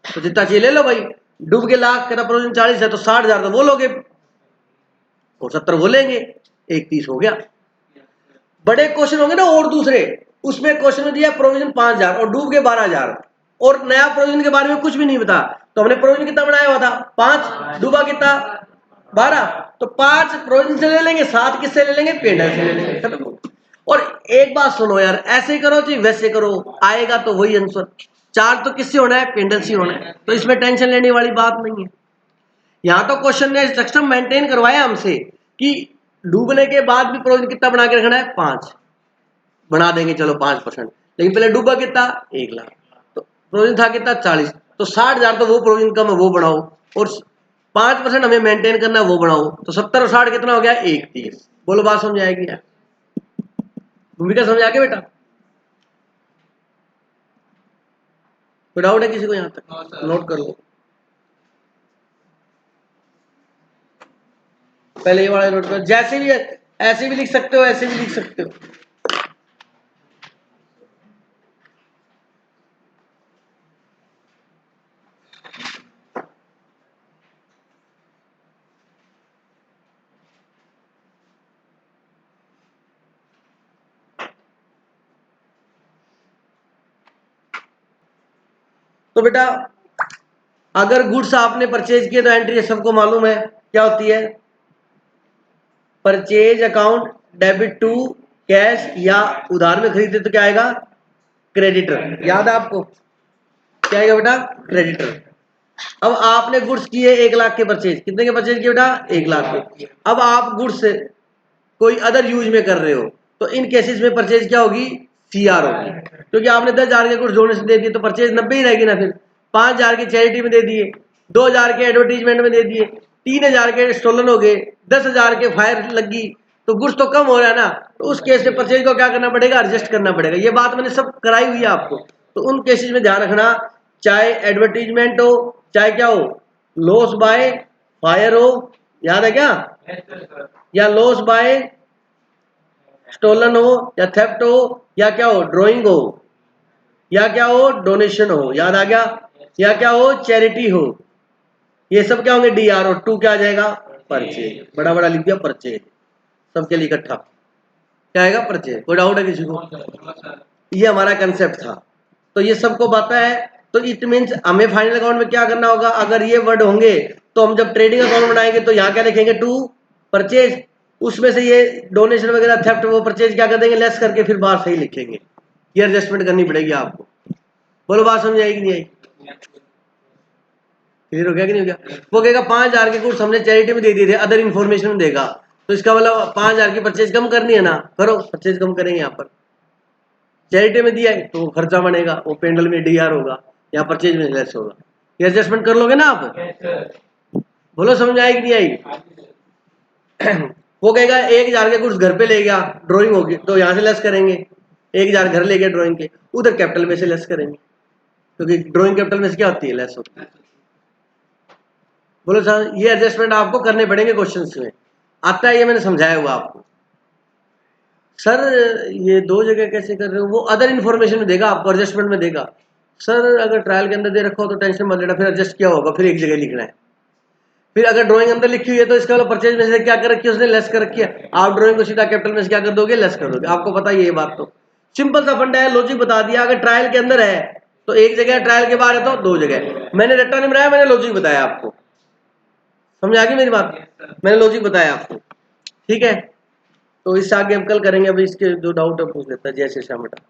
S1: तो जितना चाहिए ले लो भाई। डूब के लाख का प्रोविजन 40 है तो 60,000 तो वो लोगे और 70 वो लेंगे, 31 हो गया। बड़े क्वेश्चन होंगे ना और दूसरे, उसमें क्वेश्चन में दिया प्रोविजन 5,000 और डूब के 12,000 और नया प्रोविजन के बारे में कुछ भी नहीं बता, तो हमने प्रोविजन कितना बनाया हुआ था 5, डूबा कितना 12, तो 5 प्रोविजन से ले लेंगे, 7 किससे ले लेंगे पेंडल से ले लेंगे, खत्म। और एक बात सुनो यार, ऐसे करो चाहे वैसे करो आएगा तो वही आंसर, चार्ज तो किससे होना है पेंडल से होना है, तो इसमें टेंशन लेने वाली बात नहीं है। यहां तो क्वेश्चन ने सिस्टम मेंटेन करवाया हमसे कि डूबने के बाद भी प्रोविजन कितना बना के रखना है 5, बना देंगे चलो 5%, लेकिन पहले डूबा कितना 1 लाख, तो प्रोविजन था कितना 40, तो 60,000 तो वो प्रोविजन कम है वो बढ़ाओ और 5% हमें मेंटेन करना है वो बढ़ाओ, तो 70 और 60 कितना हो गया 31। बोलो बात समझ आएगी यार, भूमिका समझ आ गया बेटा, कोई डाउट है किसी को यहाँ तक, नोट कर लो पहले ये वाला नोट कर, जैसे भी ऐसे भी लिख सकते हो ऐसे भी लिख सकते हो। तो बेटा अगर गुड्स आपने परचेज किए तो एंट्री सबको मालूम है क्या होती है, purchase account debit to cash या उधार में खरीदे तो क्या आएगा क्रेडिटर, याद है आपको क्या आएगा बेटा क्रेडिटर। अब आपने गुड्स किए 1 लाख के परचेज, कितने के परचेज किए बेटा 1 लाख के, अब आप गुड्स कोई अदर यूज में कर रहे हो तो इन केसेस में परचेज क्या होगी सीआर होगी, क्योंकि आपने 10,000 के गुड्स डोनेशन दे दिए तो परचेज 90 ही रहेगी ना, फिर 5,000 की चैरिटी में दे दिए, 2,000 के एडवर्टीजमेंट में दे दिए, 3,000 के स्टोलन हो गए, 10,000 के फायर लगी, तो गुड्स तो कम हो रहा है ना, तो उस केस में परचेज को क्या करना पड़ेगा एडजस्ट करना पड़ेगा। ये बात मैंने सब कराई हुई है आपको, तो उन केसेस में ध्यान रखना, चाहे एडवर्टीजमेंट हो चाहे क्या हो, लॉस बाय फायर हो, याद है क्या, या लॉस बाय स्टोलन हो या थेफ्ट हो या क्या हो ड्राइंग हो या क्या हो डोनेशन हो, याद आ गया, या क्या हो चैरिटी हो, ये सब क्या होंगे डीआर और टू क्या आ जाएगा परचेज, बड़ा बड़ा लिख दिया परचेज सबके लिए इकट्ठा क्या आएगा परचेज। कोई डाउट है किसी को, ये हमारा कंसेप्ट था, तो ये सबको पता है, तो इट मीन्स हमें फाइनल अकाउंट में क्या करना होगा, अगर ये वर्ड होंगे तो हम जब ट्रेडिंग अकाउंट बनाएंगे तो यहाँ क्या लिखेंगे टू परचेज, उसमें से ये डोनेशन वगैरह थेफ्ट वो परचेज क्या कर देंगे लेस करके फिर बात सही लिखेंगे, ये एडजस्टमेंट करनी पड़ेगी आपको। बोलो बात समझ आएगी नहीं आई, क्लियर हो गया कि नहीं हो गया। वो कहेगा 5,000 के गुड्स हमने चैरिटी में दे दिए थे, अदर इन्फॉर्मेशन में देगा, तो इसका मतलब 5,000 की परचेज कम करनी है ना, करो परचेज कम करेंगे, यहाँ पर चैरिटी में दिया है तो वो खर्चा बनेगा, वो पेंडल में डीआर होगा या परचेज में लेस होगा, ये एडजस्टमेंट कर लोगे ना आप। बोलो समझ आएगी नहीं आएगी। वो कहेगा 1,000 के गुड्स घर पे ले गया ड्राइंग होगी तो यहाँ से लेस करेंगे, 1,000 घर ले गया ड्राइंग के उधर कैपिटल में से लेस करेंगे, क्योंकि ड्राइंग कैपिटल में से क्या होती है लेस होती है। बोलो सर ये एडजस्टमेंट आपको करने पड़ेंगे क्वेश्चंस में, आता है ये मैंने समझाया हुआ आपको। सर ये 2 जगह कैसे कर रहे हो, वो अदर इन्फॉर्मेशन में देगा आपको, एडजस्टमेंट में देगा। सर अगर ट्रायल के अंदर दे रखा हो तो टेंशन मत लेना, फिर एडजस्ट किया होगा, फिर एक जगह लिखना है, फिर अगर ड्राइंग अंदर लिखी हुई है तो इसका मतलब परचेज में से क्या कर रखी है उसने लेस कर रखी है, आप ड्राइंग को सीधा कैपिटल में से क्या कर दोगे लेस कर दोगे, आपको पता ही है ये बात, तो सिंपल सा फंडा है, लॉजिक बता दिया। अगर ट्रायल के अंदर है तो एक जगह, ट्रायल के बाहर है तो 2 जगह, मैंने रट्टा नहीं बनाया, मैंने लॉजिक बताया आपको, समझ आ गई मेरी बात, मैंने लॉजिक बताया आपको, ठीक है। तो इससे आगे हम कल करेंगे, अभी इसके जो डाउट है पूछ लेता है, जय श्री श्याम बेटा।